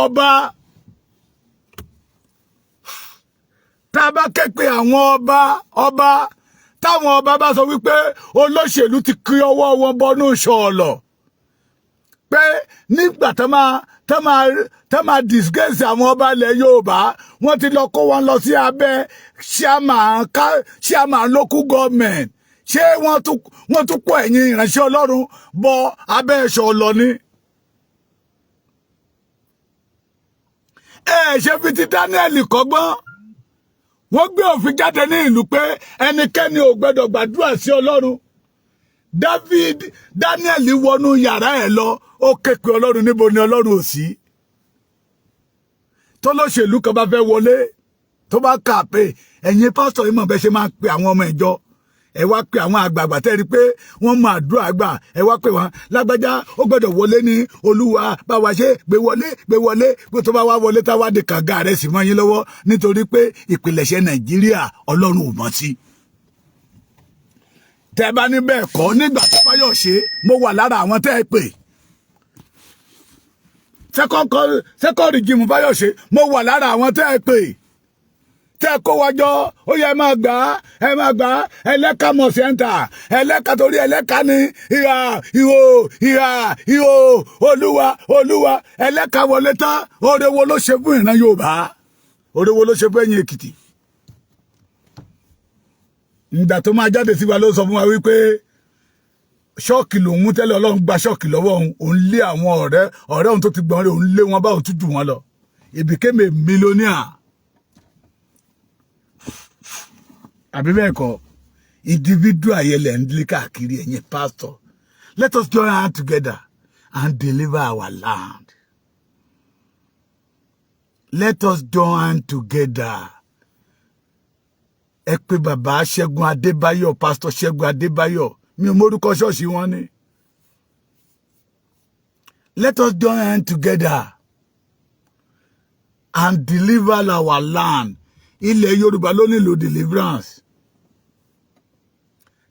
ọba táwọn ọba bá sọ wípé olóṣèlú ti kí ọwọ́ wọn bọ́nú ṣọ̀ọ̀lọ̀ pé nígbà tá máa disgrace àwọn ọba ilẹ̀ Yorùbá wọ́n ti lọ kó wọn lọ sí abẹ́ chairman local government ṣé wọ́n tún kó ẹ̀yin ìránṣẹ́ Ọlọ́run bọ abẹ́ ṣọ̀ọ̀lọ̀ ni. Ṣe fi ti Daniel kọ́gbọ́n wọ́n gbé òfin jáde ní ìlú pé ẹnikẹ́ni ò gbọ́dọ̀ gbàdúrà sí Ọlọ́run. Daniel wọnú yàrá ẹ̀ lọ ó ké pe Ọlọ́run níbo ni Ọlọ́run ò sí. Tọ́lọ́ṣèlú kan bá fẹ́ wọlé tó bá kà pé ẹ̀yin pásítọ̀ yìí mọ̀ bẹ́ẹ̀ ṣe máa pe àwọn ọmọ ìjọ ẹ wá pe àwọn àgbààgbà tẹ́rí pé wọ́n mọ àdúrà àgbà ẹ wá pe wọn lágbájá ó gbọ́dọ̀ wọlé ní Olúwa bá wa ṣe gbé wọlé pé tó bá wá wọlé tá wá di kànga rẹ̀ sì mọ́ yín lọ́wọ́ nítorí pé ìpìlẹ̀ṣẹ̀ Nàìjíríà Ọlọ́run ò mọ̀ sí. Tẹ́ bá ní bẹ́ẹ̀ kọ́ nígbà tó Fáyọ̀ṣe mo wà lára àwọn tẹ́ ẹ pè. Second regime Fáyọ̀ṣe mo wà lára àwọn tẹ́ ẹ pè. Tẹ́ kó wájọ́ ó yẹ máa gbà ẹlẹ́ka mọ̀ sẹ́ńtà ẹlẹ́ka torí ẹlẹ́ka ní ìhò olúwa ẹlẹ́ka wọlé tán oore wo ló ṣe fún ìran Yorùbá oore wo ló ṣe fún ẹ̀yin Èkìtì. Ìgbà tó máa jáde sí wa ló sọ fún wa wípé ṣọ́ọ̀kì lòun mú tẹ́lẹ̀ Ọlọ́run gba ṣọ́ọ̀kì lọ́wọ́ òun lé àwọn ọ̀rẹ́ òun tó ti gbọ́n rẹ̀ òun lé wọn bá òun tún jù wọn lọ. He became a millionaire. Àbí bẹ́ẹ̀ kọ́ individual ayẹlẹ̀ ń lé káàkiri ẹ̀yin pastor. Let us join hands together and deliver our land. Let us join hands together. Ẹ pé bàbá Ṣẹ́gun Adébáyọ̀ pastor Ṣẹ́gun Adébáyọ̀ mi ò mórúkọ ṣọ́ọ̀ṣì wọn ni. Let us join hands together and deliver our land. Ilẹ̀ Yorùbá ló nílò deliverance.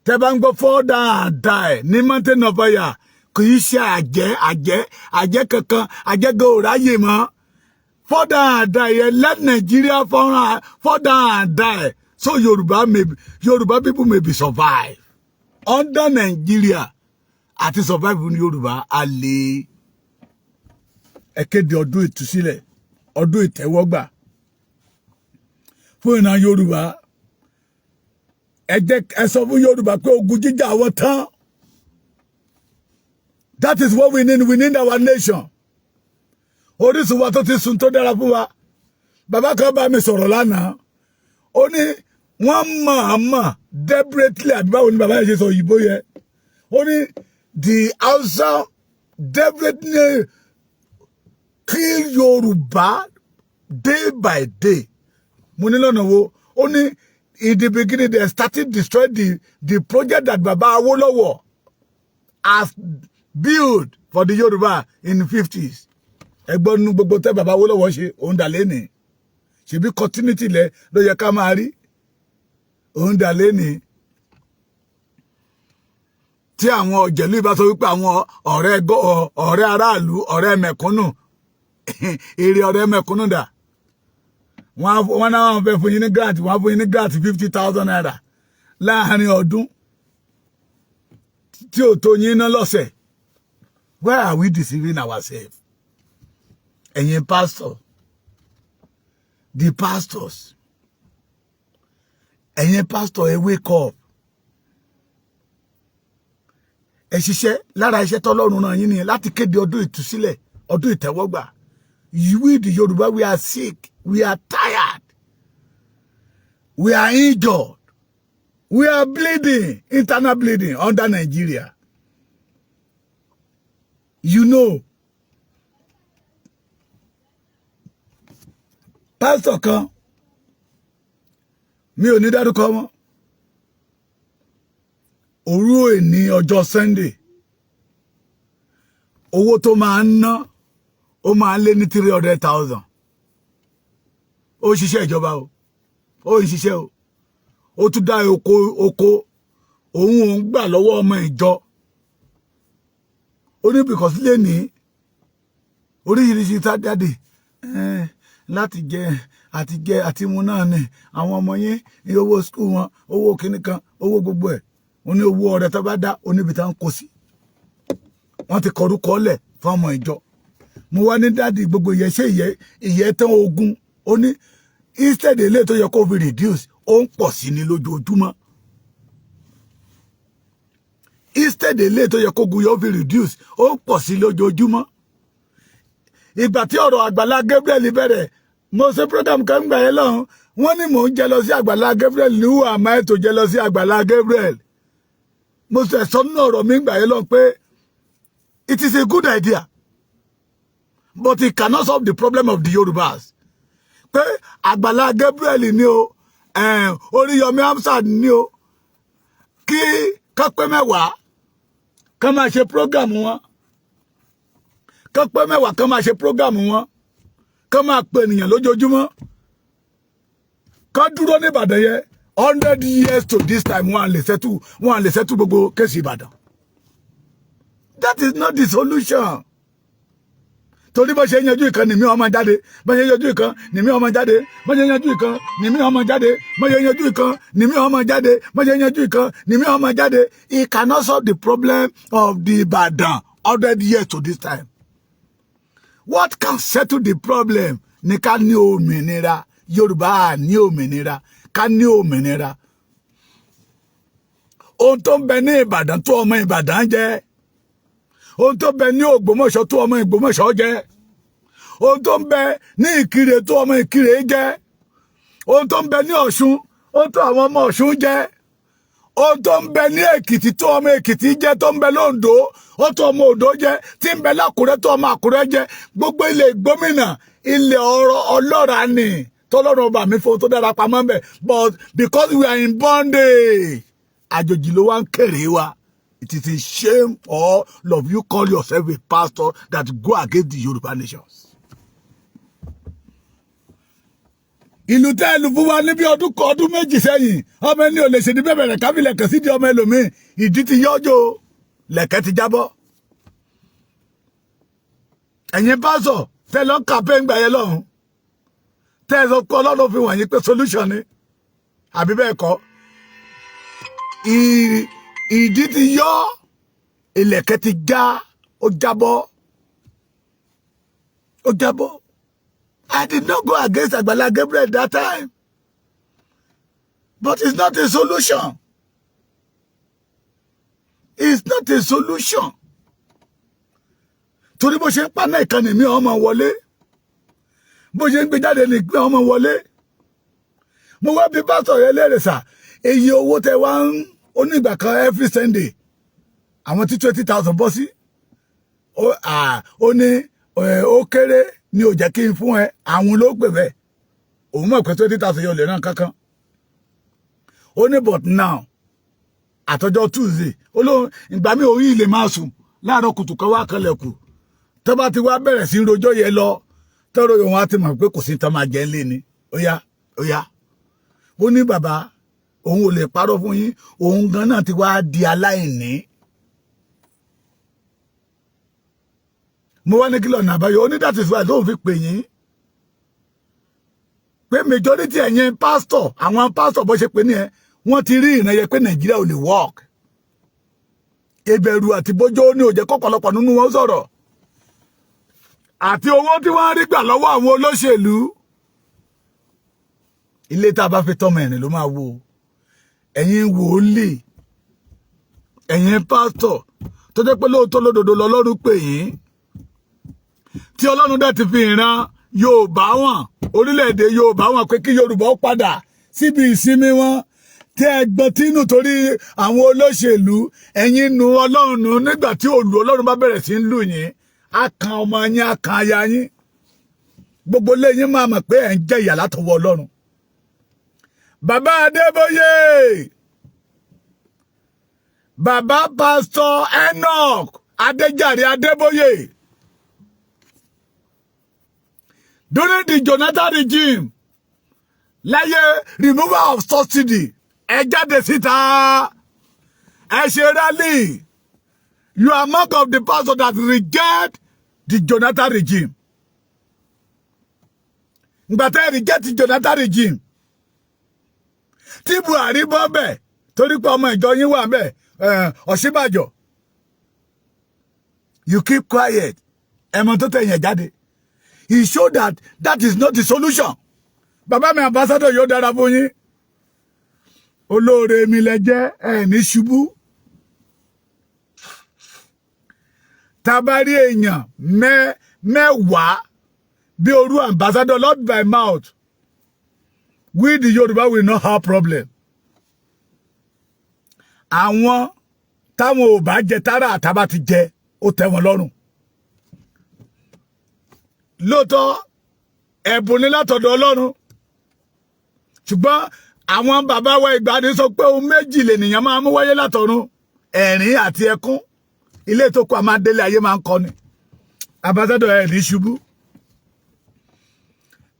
Tẹ́ bá ń gbọ́ fall down and die ní mountain of fire kì í ṣe àjẹ́ kankan àjẹ́gẹ́ ò ráyè mọ́. Fall down and die yẹn let Nigeria fall down and die so Yorùbá people may be survive. Under Nigeria àti survive ní Yorùbá a lè kéde ọdún ìtúsílẹ̀ ọdún ìtẹ́wọ́gbà. Fún ìran Yorùbá ẹ sọ fún Yorùbá pé ogun jíjà wọn tán. That is what we need our nation. Orísun wa tó ti sun tó dára fún wa. Bàbá kan bá mi sọ̀rọ̀ lánàá ó ní wọ́n mọ̀ deliberately àbí báwo ni bàbá yẹn ṣe sọ òyìnbó yẹ ó ní the Hausa deliberately kill Yorùbá day by day. Mo ní lọ́nà wo ó ní in the beginning they started destroying the project that Baba Awolowo has built for the Yoruba in the 50s. Ẹgbọ́n nu gbogbo tẹ́ bàbá Awólọ́wọ̀ ṣe òun dà lẹ́nìí. Ṣebí continuity lẹ ló yẹ ká máa rí. Òun dà lẹ́nìí. Tí àwọn ọ̀jẹ̀lú bá sọ wípé àwọn ọ̀rẹ́ aráàlú, ọ̀rẹ́ mẹ̀kúnnù, èrè ọ̀rẹ́ mẹ̀kúnnù dà. Wọ́n náà wọ́n fẹ́ fún yín ní grant, wọ́n fún yín ní grant 50,000 naira láàárín ọdún tí ò tó yín ná lọ́sẹ̀. Why are we deceiving ourselves? Ẹ̀yin pastor, the pastors, ẹ̀yin pastor, ẹ wake up. Ẹ ṣiṣẹ́ lára iṣẹ́ tọ́lọ́run náà yín ni láti kéde ọdún ìtúsílẹ̀, ọdún ìtẹ́wọ́gbà. We the Yoruba, we are sick, we are tired, we are injured, we are bleeding, internal bleeding under Nigeria. You know, pastor kan, mi ò ní dárúkọ mọ́, òru òní ọjọ́ Sunday, owó tó máa ń ná ó máa lé ní 300,000. Ó ṣiṣẹ́ ìjọba o, ó ń ṣiṣẹ́ o, ó tún dá oko òun gbà lọ́wọ́ ọmọ ìjọ. Ó ní because lé ní oríṣiríṣi jáde láti jẹ àti mu náà ni àwọn ọmọ yín ní owó school wọn, owó kìnnìkan, owó gbogbo ẹ̀. Ó ní owó ọrẹ tó bá dá oníbi tá ń kó sí. Wọ́n ti kọrúkọ lẹ̀ fún ọmọ ìjọ. Mo wá ní dáàdi gbogbo ìyẹ́ tán ogun. Ó ní instead ilé tó yẹ kó fi reduce ó ń pọ̀ sí ní lójoojúmọ́. Instead ilé tó yẹ kó gun yóò fi reduce ó ń pọ̀ sí lójoojúmọ́. Ìgbà tí ọ̀rọ̀ Àgbàlá Gabriel bẹ̀rẹ̀, mo ṣe program kan gbà yẹn lọ́hùn, wọ́n ní mò ń jẹ lọ sí Àgbàlá Gabriel ní who am I to jẹ lọ sí Àgbàlá Gabriel. Mo ṣe sọ nínú ọ̀rọ̀ mi gbà yẹn lọ́hùn pé it is a good idea, but it cannot solve the problem of the Yorubas. Pé Àgbàlá Gabriel ni o, Oríyọmí Hamzat ni o, kí kápẹ́ mẹ́wàá ká máa ṣe program wọn, kápẹ́ mẹ́wàá ká máa ṣe program wọn, ká máa pè ènìyàn lójoojúmọ́, ká dúró ní Ìbàdàn yẹn 100 years to this time wọ́n lè settle gbogbo kéèsì Ìbàdàn. That is not the solution. Torí bó ṣe yanjú ìkan ni mi ọmọ jáde, bó ṣe yanjú ìkan ni mi ọmọ jáde, bó ṣe yanjú ìkan ni mi ọmọ jáde, bó ṣe yanjú ìkan ni mi ọmọ jáde, bó ṣe yanjú ìkan ni mi ọmọ jáde. It cannot solve the problem of the Ìbàdàn 100 years to this time. What can settle the problem? Ní ká ní òmìnira. Yorùbá ní òmìnira, ká ní òmìnira. Ohun tó ń bẹ ní Ìbàdàn tó ọmọ Ìbàdàn jẹ. Ohun tó ń bẹ ní Ògbómọ̀ṣọ́ tó ọmọ Ògbómọ̀ṣọ́ jẹ. Ohun tó ń bẹ ní Ìkirè tó ọmọ Ìkirè jẹ. Ohun tó ń bẹ ní Ọ̀ṣun, ó tó àwọn ọmọ Ọ̀ṣun jẹ. Ohun tó ń bẹ ní Èkìtì tó ọmọ Èkìtì jẹ, tó ń bẹ l'Oǹdó, ó tó ọmọ Oǹdó jẹ, tí ń bẹ l'Ákúrẹ́ tó ọmọ Àkúrẹ́ jẹ. Gbogbo ilẹ̀ gómìnà, ilẹ̀ ọlọ́ràá ni tọ́lọ́run ọba mi fún tó dára pamọ́ bẹ̀. But because we are in bondage, àjòjì ló wá ń kéré wa. It is a shame all of you call yourself a pastor that go against the Yoruba nations. Ìlú tẹ́ ìlú fún wa níbi ọdún méjì sẹ́yìn, ọmọ ẹni ò lè ṣe ní bẹ̀rẹ̀ kábílẹ̀ kàn sí di ọmọ ẹlòmíì, ìdí ti yọ́jọ́, lẹ̀kẹ́ ti jábọ́. Ẹ̀yin pásọ̀ tẹ́ lọ campaign gbà yẹn lọ́hùn, tẹ́ ẹ sọ pé Ọlọ́run fi wọ̀nyí pé solution ni, àbí bẹ́ẹ̀ kọ́. Ìdí ti yọ́, ìlẹ̀kẹ̀ ti já, ó jábọ́. Ó jábọ́. I did not go against Àgbàlá Gabriel that time. But it's not a solution. It's not a solution. Torí bó ṣe ń pa náà ìkànnì mi ọmọ wọlé. Bó ṣe ń gbé jáde ní ìpín ọmọ wọlé. Mo wá bí pásítọ̀ yẹn léèrè sà, èyí owó tẹ wá ń onígbà kan every Sunday. Àwọn tí 20,000 bọ́ sí. Ó ní ó kéré ni ò jẹ́ kí n fún ẹ, àwọn ló gbè bẹ́ẹ̀. Òun mọ̀ pé 20,000 yóò lè ràn kankan. Ó ní but now, àtọjọ́ Tuesday, olóhùn ìgbà mi orí ilé máa sùn, láàárọ̀ kùtù kan wá kanlẹ̀kù tó bá ti wá bẹ̀rẹ̀ sí rojọ́ yẹn lọ tọ́rọ yòówù á ti mọ̀ pé kò sí tán máa jẹ́ lé ni ó yá ó ní bàbá òun ò lè parọ́ fún yín òun gan náà ti wá di aláìní. mo wá ní kí lọ́nà àbáyọ ó ní that is why lóun fi pè yín pé majority ẹ̀yin pastor àwọn pastor bó ṣe pè ní ẹ wọ́n ti rí ìrìnàyẹ pé Nàìjíríà ò lè work ìbẹ̀rù àti bójó ní ó jẹ́ kọ́pọ̀lọpọ̀ nínú wọn sọ̀rọ̀ àti owó tí wọ́n rí gbà lọ́wọ́ àwọn olóṣèlú ilé tá a bá fi tọ́mọ ẹ̀rìn ló máa wó ẹ̀yin wòlíì ẹ̀yin pásítọ̀ tó jẹ́ pé lóòótọ́ lódodo lọ́lọ́run pè yín tí Ọlọ́run dẹ̀ ti fi ìran Yorùbá wọn orílẹ̀-èdè Yorùbá wọn pé kí Yorùbá ó padà síbi ìsinmi wọn tí ẹgbọ́n tínú torí àwọn olóṣèlú ẹ̀yin nu Ọlọ́run nù nígbà tí òlù Ọlọ́run bá bẹ̀rẹ̀ sí ń lù yín á kan ọmọ yín á kan aya yín gbogbo lẹ́yìn máa mọ̀ pé ẹ̀ ń jẹ ìyà látọwọ́ Ọlọ́run. Bàbá Adébóyè bàbá Pastor Enoch Adéjàre Adébóyè during the Jonathan regime láyé removal of subsidy ẹ jáde síta ẹ ṣe rally. You are among of the pastors that reject the Jonathan regime. Ngbàtẹ́ reject the Jonathan regime. Tí Buhari bọ́ bẹ̀ torí pé ọmọ ìjọ yín wà bẹ̀ Ọ̀ṣínbàjò. You keep quiet. Ẹ̀mọ́ tó tẹ̀yìn jáde. He showed that is not the solution. Bàbá mi ambassador yóò dára fún yín. Olóore mi lẹ jẹ́ ẹ̀ ní ṣubú. Tabari èèyàn mẹ́wàá bí orú ambassador not by mouth we the Yoruba will not have problem. Àwọn táwọn ò bá jẹ tára àtàbá ti jẹ ó tẹ́ wọn lọ́rùn. Lóòótọ́ ẹ̀bùn ní látọ̀dọ̀ Ọlọ́run ṣùgbọ́n àwọn bàbá wa ìgbàanì sọ pé ohun méjì lènìyàn máa mú wáyé látọ̀run ẹ̀rín àti ẹkún. Ilé tó kọ àmàdélé ayé máa ń kọ́ ni ambassador ẹ̀ ní ṣubú.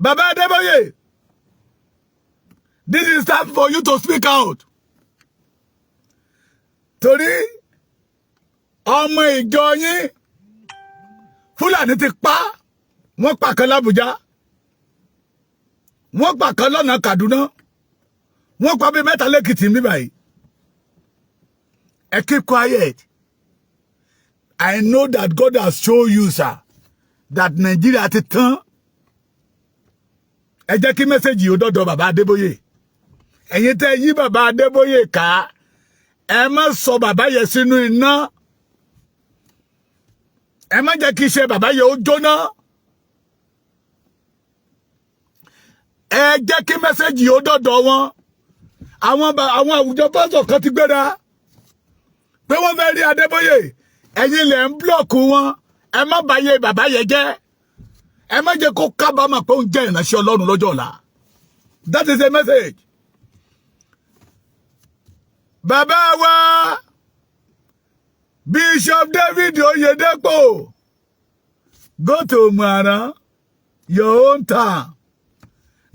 Bàbá Adébóyè this is time for you to speak out. Torí ọmọ ìjọ yín Fúlàní ti pa wọ́n pa kan l'Ábùjá wọ́n pa kan lọ́nà Kaduna wọ́n pa bí mẹ́ta lẹ́kìtì mi báyìí. Ẹ keep quiet. I know that God has shown you, sir, that Nigeria ti tán. Ẹ jẹ́ kí mẹ́sẹ̀jì yóò dọ́dọ̀ bàbá Adébóyè. Ẹ̀yin tẹ́ yí bàbá Adébóyè ká. Ẹ má sọ bàbá yẹn sínú iná. Ẹ má jẹ́ kí iṣẹ́ bàbá yẹn ó jóná. Ẹ jẹ́ kí mẹ́sẹ̀jì yóò dọ́dọ̀ wọn. Àwọn àwùjọ pásọ̀ kan ti gbéra. Pé wọ́n fẹ́ rí Adébóyè. Ẹ̀yin lẹ ń blọọkù wọn ẹ má bàyè bàbá yẹn jẹ́ ẹ má jẹ́ kó kábàámọ̀ pé ó ń jẹ́ ìránṣẹ́ Ọlọ́run lọ́jọ́ ọ̀la. That is a message. Bàbá wa Bishop David Oyedepo go to Umuaran your own town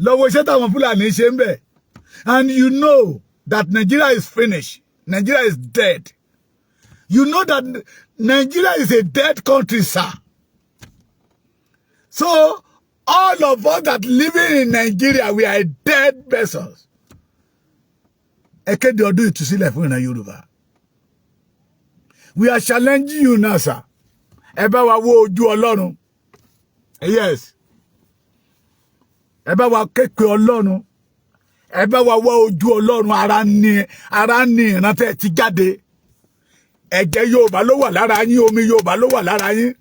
lọ́wọ́ iṣẹ́ táwọn Fúlàní ṣe ń bẹ̀ and you know that Nigeria is finished. Nigeria is dead. You know that Nigeria is a dead country, sir. So, all of us that living in Nigeria, we are dead persons. Ekéde ọdún ìtúsílẹ̀ fún ìran Yorùbá. We are challenging you now, sir. Ẹ bá wa wo ojú Ọlọ́run. Yes. Ẹ bá wa ké pe Ọlọ́run. Ẹ bá wa wo ojú Ọlọ́run ara ní ìran tẹ́ ti jáde. Ẹ̀jẹ̀ Yorùbá ló wà lára yín, omi Yorùbá ló wà lára yín.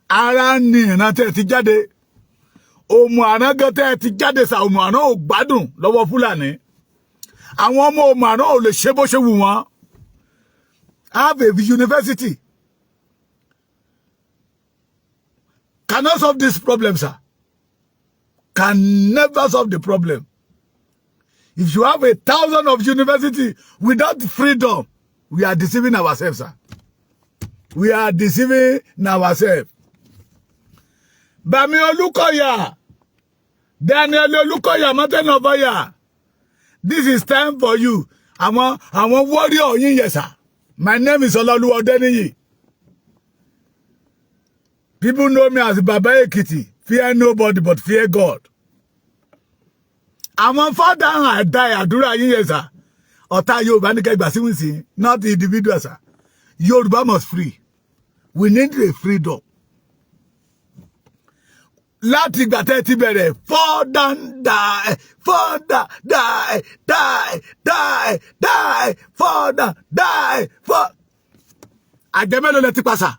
Ara ní ìran tẹ́ ti jáde. Umuaran gan tẹ́ ti jáde sa Umuaran ò gbádùn lọ́wọ́ Fúlàní. Àwọn ọmọ Umuaran ò lè ṣe bó ṣe wù wọ́n. Have a university. Cannot solve this problem, sir. Can never solve the problem. If you have 1,000 of university without freedom, we are deceiving ourselves, sir. We are deceiving ourselves. Bami Olukoya, Daniel Olukoya, Mountain of Fire. This is time for you. I'm a warrior. Yes, sir. My name is Ololuwa Odeniyi. People know me as Baba Ekiti. Fear nobody but fear God. I'm a father. I die. Adura yes, sir. Ota Yoruba ni kegba si winsin, not the individual, sir. Yoruba must free. We need a freedom. Láti ìgbà tẹ́ ti bẹ̀rẹ̀, fall down, die, fall down, die, die, die, die, fall down, die, fall. Àjẹ́ mélòó lẹ ti pàṣà?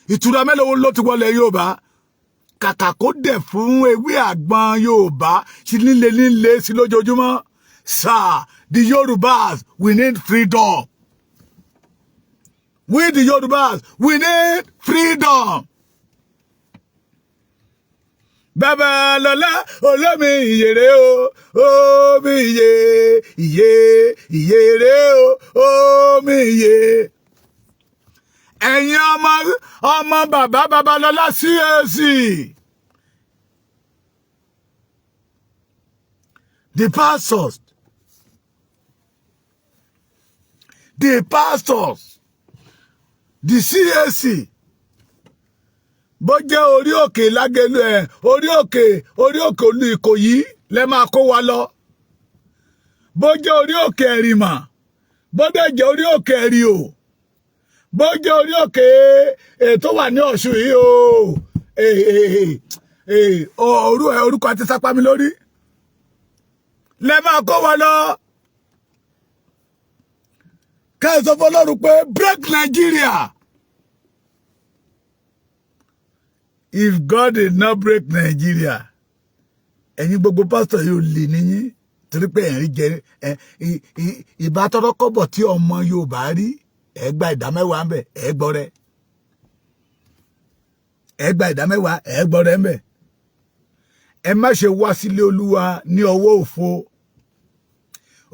Ìtura mélòó ló ti wọlé Yorùbá? Kàkà kó dẹ̀ fún ewé àgbọn Yorùbá sí líle sí lójoojúmọ́. Sir, the Yorubas, we need freedom. We the Yorubas, we need freedom. Baba Lola, Olomi Iyere o, mi Iyere o, mi iye. Ẹ̀yin ọmọ Baba Lola CAC. The pastors, the CAC. Bó jẹ́ orí òkè Lágẹ̀lú orí òkè Olú Ìkòyí lẹ máa kó wa lọ. Bó jẹ́ orí òkè Ẹ̀rìmà, bó dẹ̀ jẹ́ orí òkè Ẹ̀rìò, bó jẹ́ orí òkè tó wà ní Ọ̀ṣun yìí orúkọ àti sápá mi lórí lẹ máa kó wa lọ. Ká sọ fọ́lọ́run pé break Nigeria. If God did not break Nigeria, ẹ̀yin gbogbo pastor yóò lè níyìn torí pé ẹ̀rí jẹ ìbátọ́rọ́kọ́bọ̀ tí ọmọ Yorùbá rí ẹgbà ìdámẹ́wàá ń bẹ̀ ẹgbọ́ rẹ̀ ẹgbà ìdámẹ́wàá ẹgbọ́ rẹ̀ ń bẹ̀. Ẹ má ṣe wá sílé Olúwa ní ọwọ́ òfo.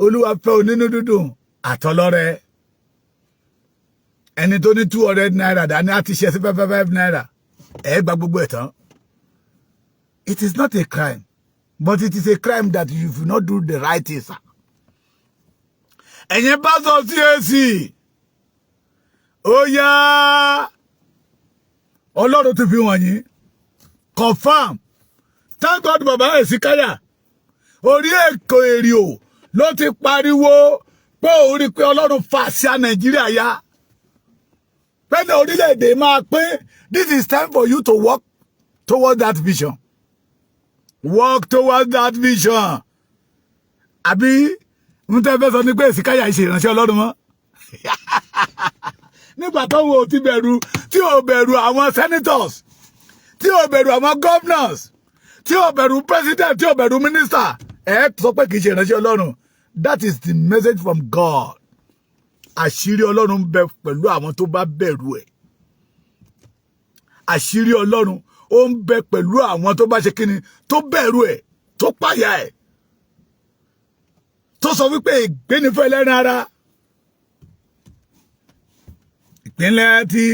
Olúwa fẹ́ onínú dúdùn àtọlọ́rẹ. Ẹni tó ní 200 naira dání á ti ṣe sí 5 naira. Gba gbogbo ẹ̀ tán. It is not a crime, but it is a crime that you will not do the right thing, sir. Ẹ̀yin pastor CAC. Ó yá. Ọlọ́run ti fi wọ̀n yín. Confirm. Thank God Baba Esikaya. Orí Èkó Èrìò ló ti pariwo pé orí pé Ọlọ́run fà sí Nàìjíríà ya. Pẹ́ẹ́nì orílẹ̀-èdè máa pín. This is time for you to walk towards that vision. Walk towards that vision. Àbí ń tẹ́ fẹ́ sọ ní pé Èsìkáyà ṣe ìránṣẹ́ Ọlọ́run mọ́. Nígbà tó wo ti bẹ̀rù tí ò bẹ̀rù àwọn senators, tí ò bẹ̀rù àwọn governors, tí ò bẹ̀rù president, tí ò bẹ̀rù minister, sọ pé kì í ṣe ìránṣẹ́ Ọlọ́run. That is the message from God. Àṣírí Ọlọ́run bẹ pẹ̀lú àwọn tó bá bẹ̀rù ẹ̀. Àṣírí Ọlọ́run ó ń bẹ pẹ̀lú àwọn tó bá ṣe kíni tó bẹ̀rù ẹ̀ tó páyà ẹ̀ tó sọ wípé ìgbénifẹ́ lẹ́ran ara. Ìpínlẹ̀ tí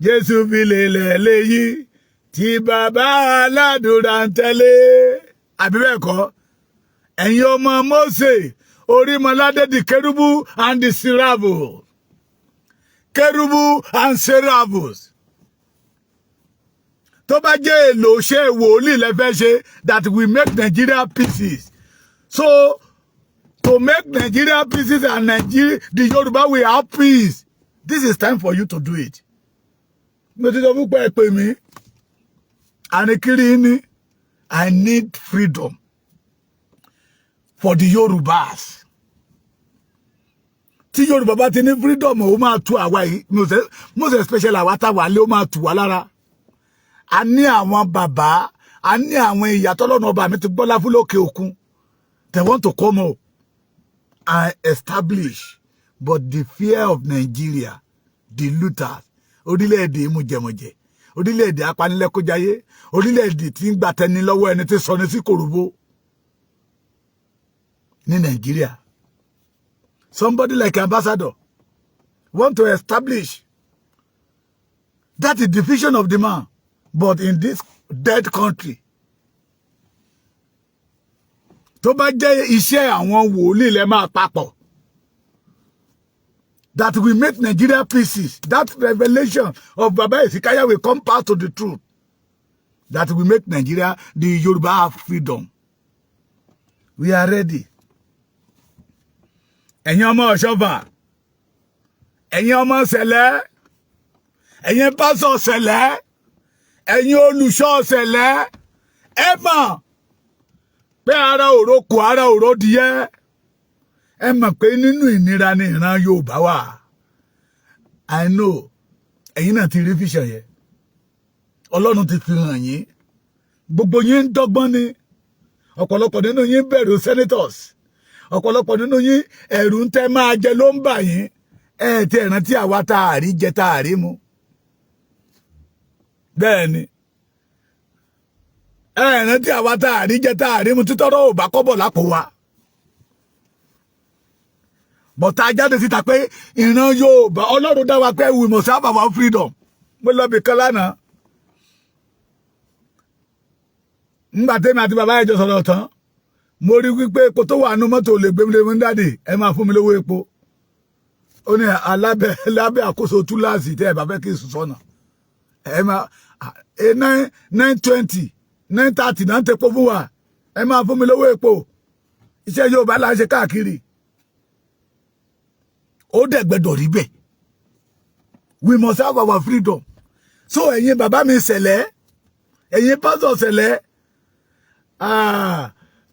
Jésù fi lélẹ̀ léyìí tí bàbá aládùúrà ń tẹ̀lé. Àbí bẹ́ẹ̀ kọ́ ẹ̀yin ọmọ Mósè Orímọládé the Kerubu and the Seraphim. Kerubu and Seraphim. Tó bá jẹ́ èlò ṣe wòlíì lẹ́fẹ́ ṣe that we make Nigeria pieces. So to make Nigeria pieces and Nigeria, the Yoruba will have peace. This is time for you to do it. Mo ti sọ fún pé ẹ pè mí. Àníkiri ni I need freedom for the Yorubas. Tí Yorùbá bá ti ní freedom ó máa tú àwa yìí most especially àwa tá wà lé ó máa tú wa lára. A ní àwọn bàbá, a ní àwọn ìyá tọ́lọ́run ọba mi ti gbọ́lá fún lókè òkun. They want to come up and establish, but the fear of Nigeria, the looters, orílẹ̀-èdè mujẹmujẹ, orílẹ̀-èdè apanilẹ́kọ̀jáyé, orílẹ̀-èdè tí ń gbà tẹni lọ́wọ́ ẹni tí sọ ní sí kòròbó ní Nigeria. Somebody like ambassador want to establish That is the vision of the man. But in this dead country, tó bá jẹ́ iṣẹ́ àwọn wòlíì lẹ máa papọ̀, that will make Nigeria pieces. That revelation of Baba Hezekiah will come back to the truth. That will make Nigeria, the Yoruba, have freedom. We are ready. Ẹ̀yin ọmọ Ọ̀ṣọ́fà, ẹ̀yin ọmọ Ṣẹ̀lẹ̀, ẹ̀yin pásọ̀ Ṣẹ̀lẹ̀, ẹ̀yin olùṣọ́ Ṣẹ̀lẹ̀, ẹ mọ̀ pé ara òrókò ara òródìyẹ, ẹ mọ̀ pé nínú ìnira ni ìran Yorùbá wà. I know ẹ̀yin náà ti rí fíṣàn yẹn. Ọlọ́run ti fi hàn yín. Gbogbo yín ń dọ́gbọ́n ni. Ọ̀pọ̀lọpọ̀ nínú yín bẹ̀rù senators. Ọ̀pọ̀lọpọ̀ nínú yín ẹ̀rù ń tẹ́ máa jẹ ló ń bà yín. Ẹ ti rántí àwa tá a rí jẹ tá a rí mu. Bẹ́ẹ̀ ni. Ẹ rántí àwa tá a rí jẹ tá a rí mu títọ́rọ̀ ò bá kọ́bọ̀ lápò wa. Bọ̀tá jáde síta pé ìran Yorùbá Ọlọ́run dá wa pé we must have our freedom. Mo lọ bìkan lánàá. Nígbà tẹ́mi àti bàbá ẹjọ́ sọ̀rọ̀ tán, mo rí wípé epo tó wà nínú mọ́tò lè gbé mi lé mi dáàdì, ẹ máa fún mi lówó epo. Ó ní lábẹ́ àkóso túláàsì tẹ́ ẹ bá fẹ́ kí n sùn sọ́nà. Ẹ máa 920, 930 náà ń tepo fún wa. Ẹ máa fún mi lówó epo. Iṣẹ́ Yorùbá là ń ṣe káàkiri. Ó dẹ̀ gbẹ́dọ̀ rí bẹ́ẹ̀. We must have our freedom. So ẹ̀yin bàbá mi Ṣẹ̀lẹ̀, ẹ̀yin pásọ̀ Ṣẹ̀lẹ̀,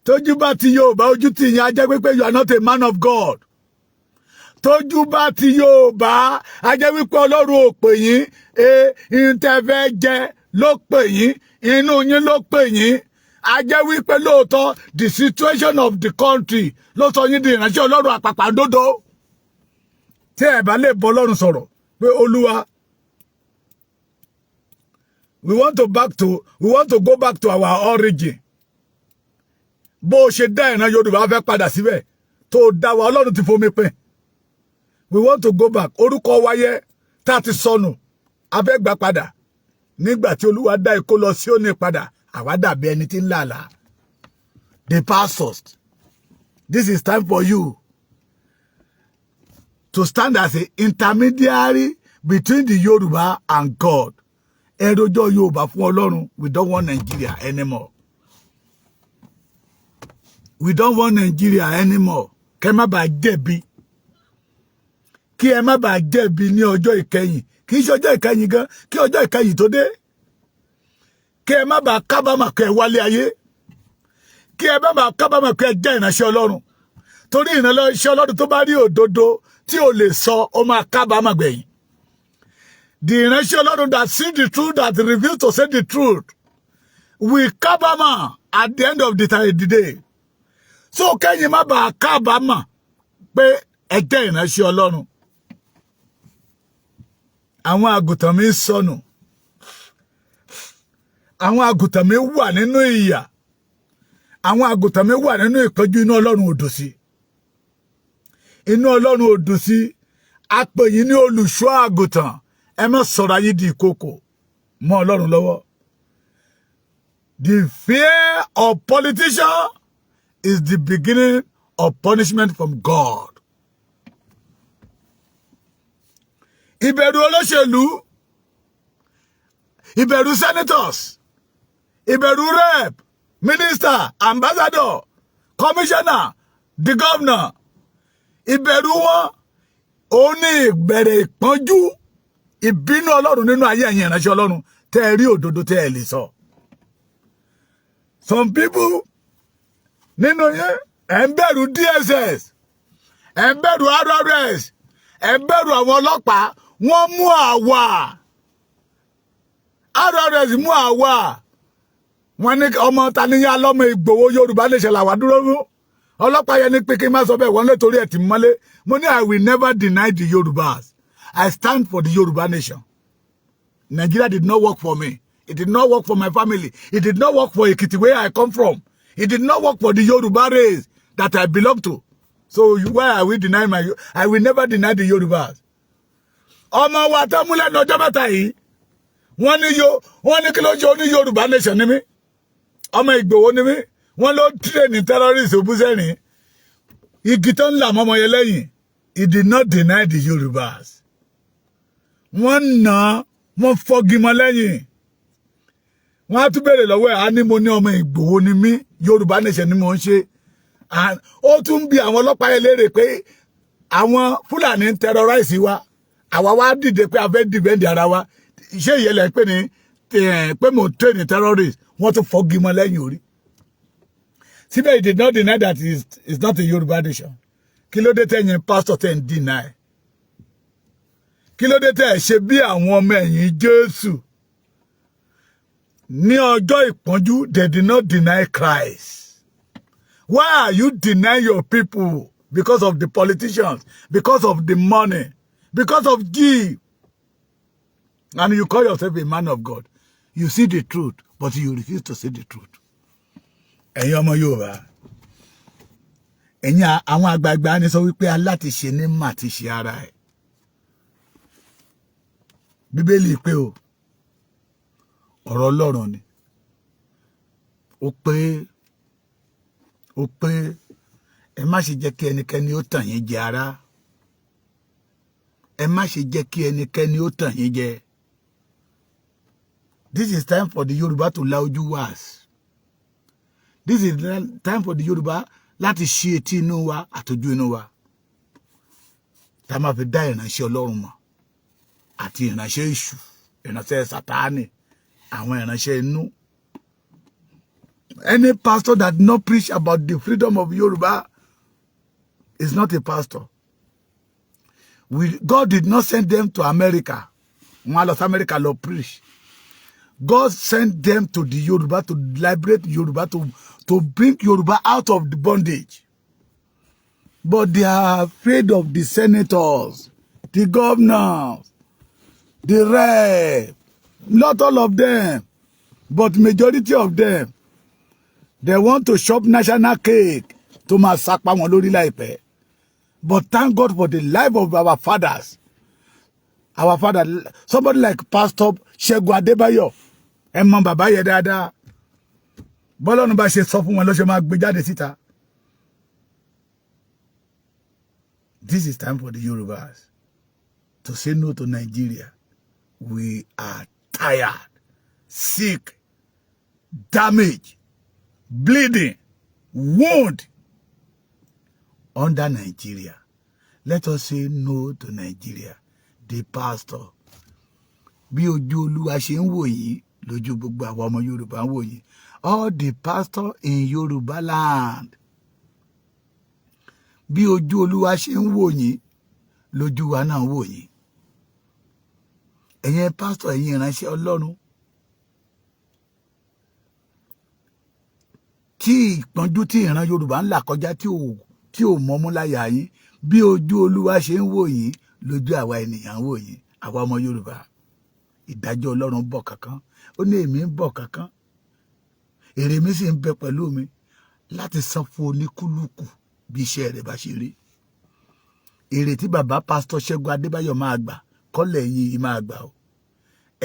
tójú bá ti Yorùbá ojú ti yín á jẹ́ wípé you are not a man of God. Tójú bá ti Yorùbá á jẹ́ wípé Ọlọ́run ò pè yín, ìtẹ̀fẹ́ jẹ ló pè yín, inú yín ló pè yín. Á jẹ́ wípé lóòótọ́ the situation of the country ló sọ yín di ìránṣẹ́ Ọlọ́run àpàpàǹdodo. Tí ẹ bá lè bọ́ Ọlọ́run sọ̀rọ̀ pé Olúwa, we want to go back to our origin. Bó ṣe dá ìran Yorùbá fẹ́ padà síbẹ̀ tó dá wa Ọlọ́run ti fomi pín. We want to go back. Orúkọ wáyé tá ti sọnù a fẹ́ gbà padà. Nígbà tí Olúwa dá ikó lọ sí òní padà, àwa dàbí ẹni tí ń làlà. The pastors, this is time for you to stand as an intermediary between the Yoruba and God. Ẹ̀rọjọ́ Yorùbá fún Ọlọ́run. We don't want Nigeria anymore. We don't want Nigeria anymore. Kẹ́ má bàa jẹ̀bi. Kí ẹ má bàa jẹ̀bi ní ọjọ́ ìkẹyìn. Kì í ṣe ọjọ́ ìkẹyìn gan, kí ọjọ́ ìkẹyìn tó dé. Kí ẹ má bàa kábàámọ̀ kẹ́ wálé ayé. Kí ẹ má bàa kábàámọ̀ kẹ́ jẹ́ ìránṣẹ́ Ọlọ́run. Torí ìránṣẹ́ Ọlọ́run tó bá rí òdodo tí ò lè sọ, ó máa kábàámọ̀ gbẹ̀yìn. The ìránṣẹ́ Ọlọ́run that see the truth, that reveals to say the truth, will kábàámọ̀ at the end of the day. So kẹ́yìn má bàa kábàámọ̀ pé ẹ jẹ́ ìránṣẹ́ Ọlọ́run. Àwọn àgùntàn mi sọnù. Àwọn àgùntàn mi wà nínú ìyà. Àwọn àgùntàn mi wà nínú ìpọ́njú, inú Ọlọ́run ò dùn sí. Inú Ọlọ́run ò dùn sí. A pè yín ní olùṣọ́ àgùntàn. Ẹ má sọ̀rọ̀ ayé di ìkòkò mọ́ Ọlọ́run lọ́wọ́. The fear of politicians is the beginning of punishment from God. Ìbẹ̀rù olóṣèlú, ìbẹ̀rù senators, ìbẹ̀rù rep, minister, ambassador, commissioner, the governor, ìbẹ̀rù wọn ó ní ìbẹ̀rẹ̀ ìpọ́njú, ìbínú Ọlọ́run nínú ayé ẹ̀yin ìránṣẹ́ Ọlọ́run tẹ́ ẹ rí òdodo tẹ́ ẹ lè sọ. Some people nínú yẹn ẹ̀ ń bẹ̀rù DSS, ẹ̀ ń bẹ̀rù RRS, ẹ̀ ń bẹ̀rù àwọn ọlọ́pàá. Wọ́n mú àwa. RRS mú àwa. Wọ́n ní ọmọ Taniya lọ́mọ Ìgbòho Yorùbá Nation làwa dúró fún. Ọlọ́pàá yẹn ní pé kí n má sọ bẹ́ẹ̀, wọ́n lé torí ẹ̀ tì mọ́lé. Mo ní I will never deny the Yorubas. I stand for the Yoruba nation. Nigeria did not work for me. It did not work for my family. It did not work for Ekiti, where I come from. It did not work for the Yoruba race that I belong to. So why are we denying I will never deny the Yorubas. Ọmọ wa tó múlẹ̀ ní ọjọ́ mẹ́ta yìí, wọ́n ní kí ló ṣe oní Yorùbá nation ni mí ọmọ Ìgbòho ni mí wọ́n ló tírẹ̀nì terrorist òbúsẹ́rìn igi tó ń là mọ́mọ́ yẹn lẹ́yìn he did not deny the Yorùbás wọ́n fọ́gi mọ́ lẹ́yìn wọ́n á tún béèrè lọ́wọ́ ẹ̀ á ní mo ní ọmọ Ìgbòho ni mí Yorùbá nation ni mo ń ṣe ó tún bi àwọn ọlọ́pàá yẹn léèrè pé àwọn Fúlàní ń terrorize wa àwa wá dìde pé a fẹ́ defend ara wa ṣé ìyẹlẹ̀ pé ní pé mo train terrorist wọ́n tún fọ́gi mọ́ lẹ́yìn orí síbẹ̀ he did not deny that it's not a Yorùbá nation kí ló dé tẹ̀yìn pastor tẹ̀ ń deny kí ló dé tẹ̀ ṣe bí àwọn ọmọ ẹ̀yìn Jésù ní ọjọ́ ìpọ́njú they did not deny Christ. Why are you denying your people because of the politicians, because of the money, because of give? And you call yourself a man of God. You see the truth, but you refuse to see the truth. Ẹ̀yin ọmọ Yorùbá, ẹ̀yin àwọn àgbààgbà ni sọ wípé aláti ṣe ní mà ti ṣe ara ẹ̀. Bíbélì pé o, ọ̀rọ̀ Ọlọ́run ni. Ó pé ẹ má ṣe jẹ́ kí ẹnikẹ́ni ó tàn yín jẹ ará. Ẹ má ṣe jẹ́ kí ẹnikẹ́ni ó tàn yín jẹ. This is time for the Yoruba to la ojú wàs. This is time for the Yoruba láti ṣí etí inú wa àtọjú inú wa. Tá máa fi dá ìránṣẹ́ Ọlọ́run mọ̀ àti ìránṣẹ́ èṣù, ìránṣẹ́ Sátánì, àwọn ìránṣẹ́ inú. Any pastor that not preach about the freedom of Yoruba is not a pastor. God did not send them to America. Wọ́n lọ sí America lọ preach. God sent them to the Yoruba to liberate Yoruba, to bring Yoruba out of the bondage. But they are afraid of the senators, the governors, the rep. Not all of them, but majority of them. They want to shop national cake to máa sapa wọn lórí láìpẹ́. But thank God for the life of our fathers. Our father, somebody like Pastor Ṣẹ́gun Adébáyọ̀, ẹ mọ bàbá yẹn dáadáa. Bọ́lọ́run bá ṣe sọ fún wọn ló ṣe máa gbé jáde síta. This is time for the Yorubas to say no to Nigeria. We are tired, sick, damaged, bleeding, wound under Nigeria. Let us say no to Nigeria. The pastor. Bí ojú Olúwa ṣe ń wò yín lójú gbogbo àwọn ọmọ Yorùbá ń wò yín. All the pastor in Yoruba land. Bí ojú Olúwa ṣe ń wò yín lójú wa náà ń wò yín. Ẹ̀yin pastor, ẹ̀yin ìránṣẹ́ Ọlọ́run. Tí ìpọ́njú tí ìran Yorùbá ń là kọjá tí ò mọ́mú láyà yín, bí ojú Olúwa ṣe ń wò yín lójú àwa ènìyàn ń wò yín, àwa ọmọ Yorùbá. Ìdájọ́ Ọlọ́run bọ̀ kankan. Ó ní èmi ń bọ̀ kankan. Èrè mi sì ń bẹ pẹ̀lú mi láti san fún oníkúlùkù bí iṣẹ́ rẹ̀ bá ṣe rí. Èrè tí bàbá Pastor Ṣẹ́gun Adébáyọ̀ máa gbà kọ́lẹ̀ yìí máa gbà o.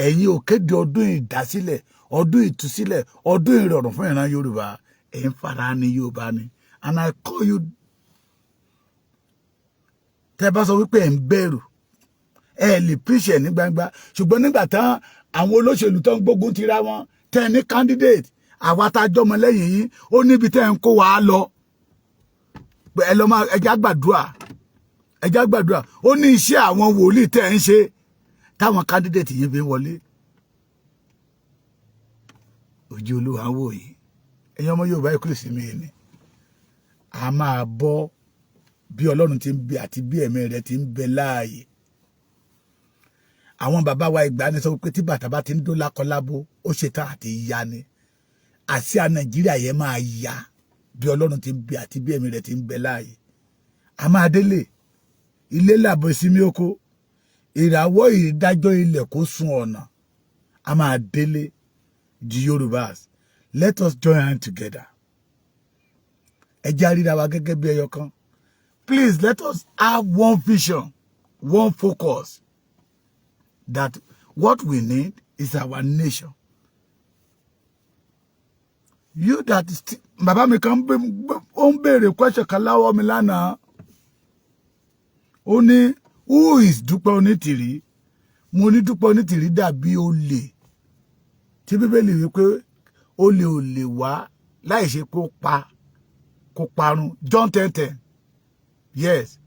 Ẹ̀yin ò kéde ọdún ìdásílẹ̀, ọdún ìtúsílẹ̀, ọdún ìrọ̀rùn fún ìran Yorùbá. Ẹ̀yin fara ní Yorùbá ni. And I call you. Tẹ́ bá sọ wípé ẹ̀ ń bẹ̀rù, ẹ lè preach ní gbangba. Ṣùgbọ́n nígbà tán àwọn olóṣèlú tó ń gbógun tira wọn, tẹ́ ní candidate, àwa tá jọmọ lẹ́yìn yín, ó níbi tẹ́ ń kó wa lọ. Ẹ lọ máa ẹjá gbàdúrà. Ẹjá gbàdúrà. Ó ní iṣẹ́ àwọn wòlíì tẹ́ ń ṣe táwọn candidate yín fi wọlé. Ojú Olúwa wò yín. Ẹ̀yin ọmọ Yorùbá ikú sí mi ni. A máa bọ́ bí Ọlọ́run ti ń bẹ àti bí ẹ̀mí rẹ̀ ti ń bẹ láàyè. Àwọn bàbá wa ìgbàanì sọ pé tí bàtà bá ti ń dó lákọlábó, ó ṣetán àti ya ni. Àsíá Nàìjíríà yẹn máa ya bí Ọlọ́run ti ń bẹ àti bí ẹ̀mí rẹ̀ ti ń bẹ láàyè. A máa délé. Ilé làbọ̀ ìsinmi oko. Ìràwọ̀ ìdájọ́ ilẹ̀ kó sun ọ̀nà. A máa délé. The Yorubas. Let us join hands together. Ẹ jẹ́ á ríra wa gẹ́gẹ́ bí ẹyọ kan. Please let us have one vision, one focus. That what we need is our nation. You that is bàbá mi kan ó ń béèrè question kan lọ́wọ́ mi lánàá. Ó ní who is Dúpẹ́ Onítìrí? Mo ní Dúpẹ́ Onítìrí dàbí olè. Tí Bíbélì wí pé olè ò lè wá láì ṣe kó parun. John 10:10. Yes.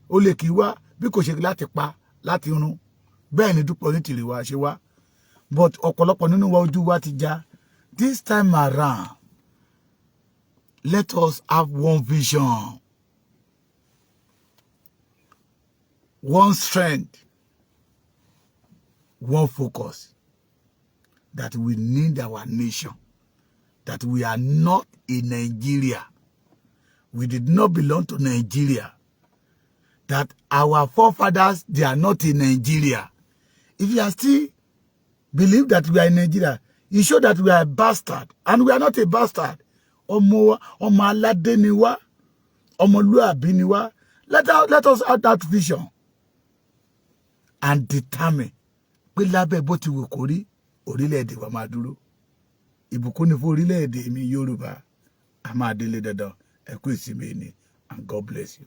Olè kì í wá bí kò ṣe láti pa láti run. Bẹ́ẹ̀ ni Dúpẹ́ Onítìrí wá ṣe wá. But ọ̀pọ̀lọpọ̀ nínú wa ojú wa ti já. This time around, let us have one vision, one strength, one focus, that we need our nation, that we are not in Nigeria. We did not belong to Nigeria. That our forefathers, they are not in Nigeria. If you are still believe that we are in Nigeria, you show that we are a bastard. And we are not a bastard. Ọmọ aládé ni wá, ọmọlúàbí ni wá. Let us have that vision and determine pé lábẹ́ bó ti wù kó rí orílẹ̀-èdè wa máa dúró. Ìbùkún ni fún orílẹ̀-èdè mi Yorùbá. A máa délé dandan. Ẹ kú ìsinmi ni, and God bless you.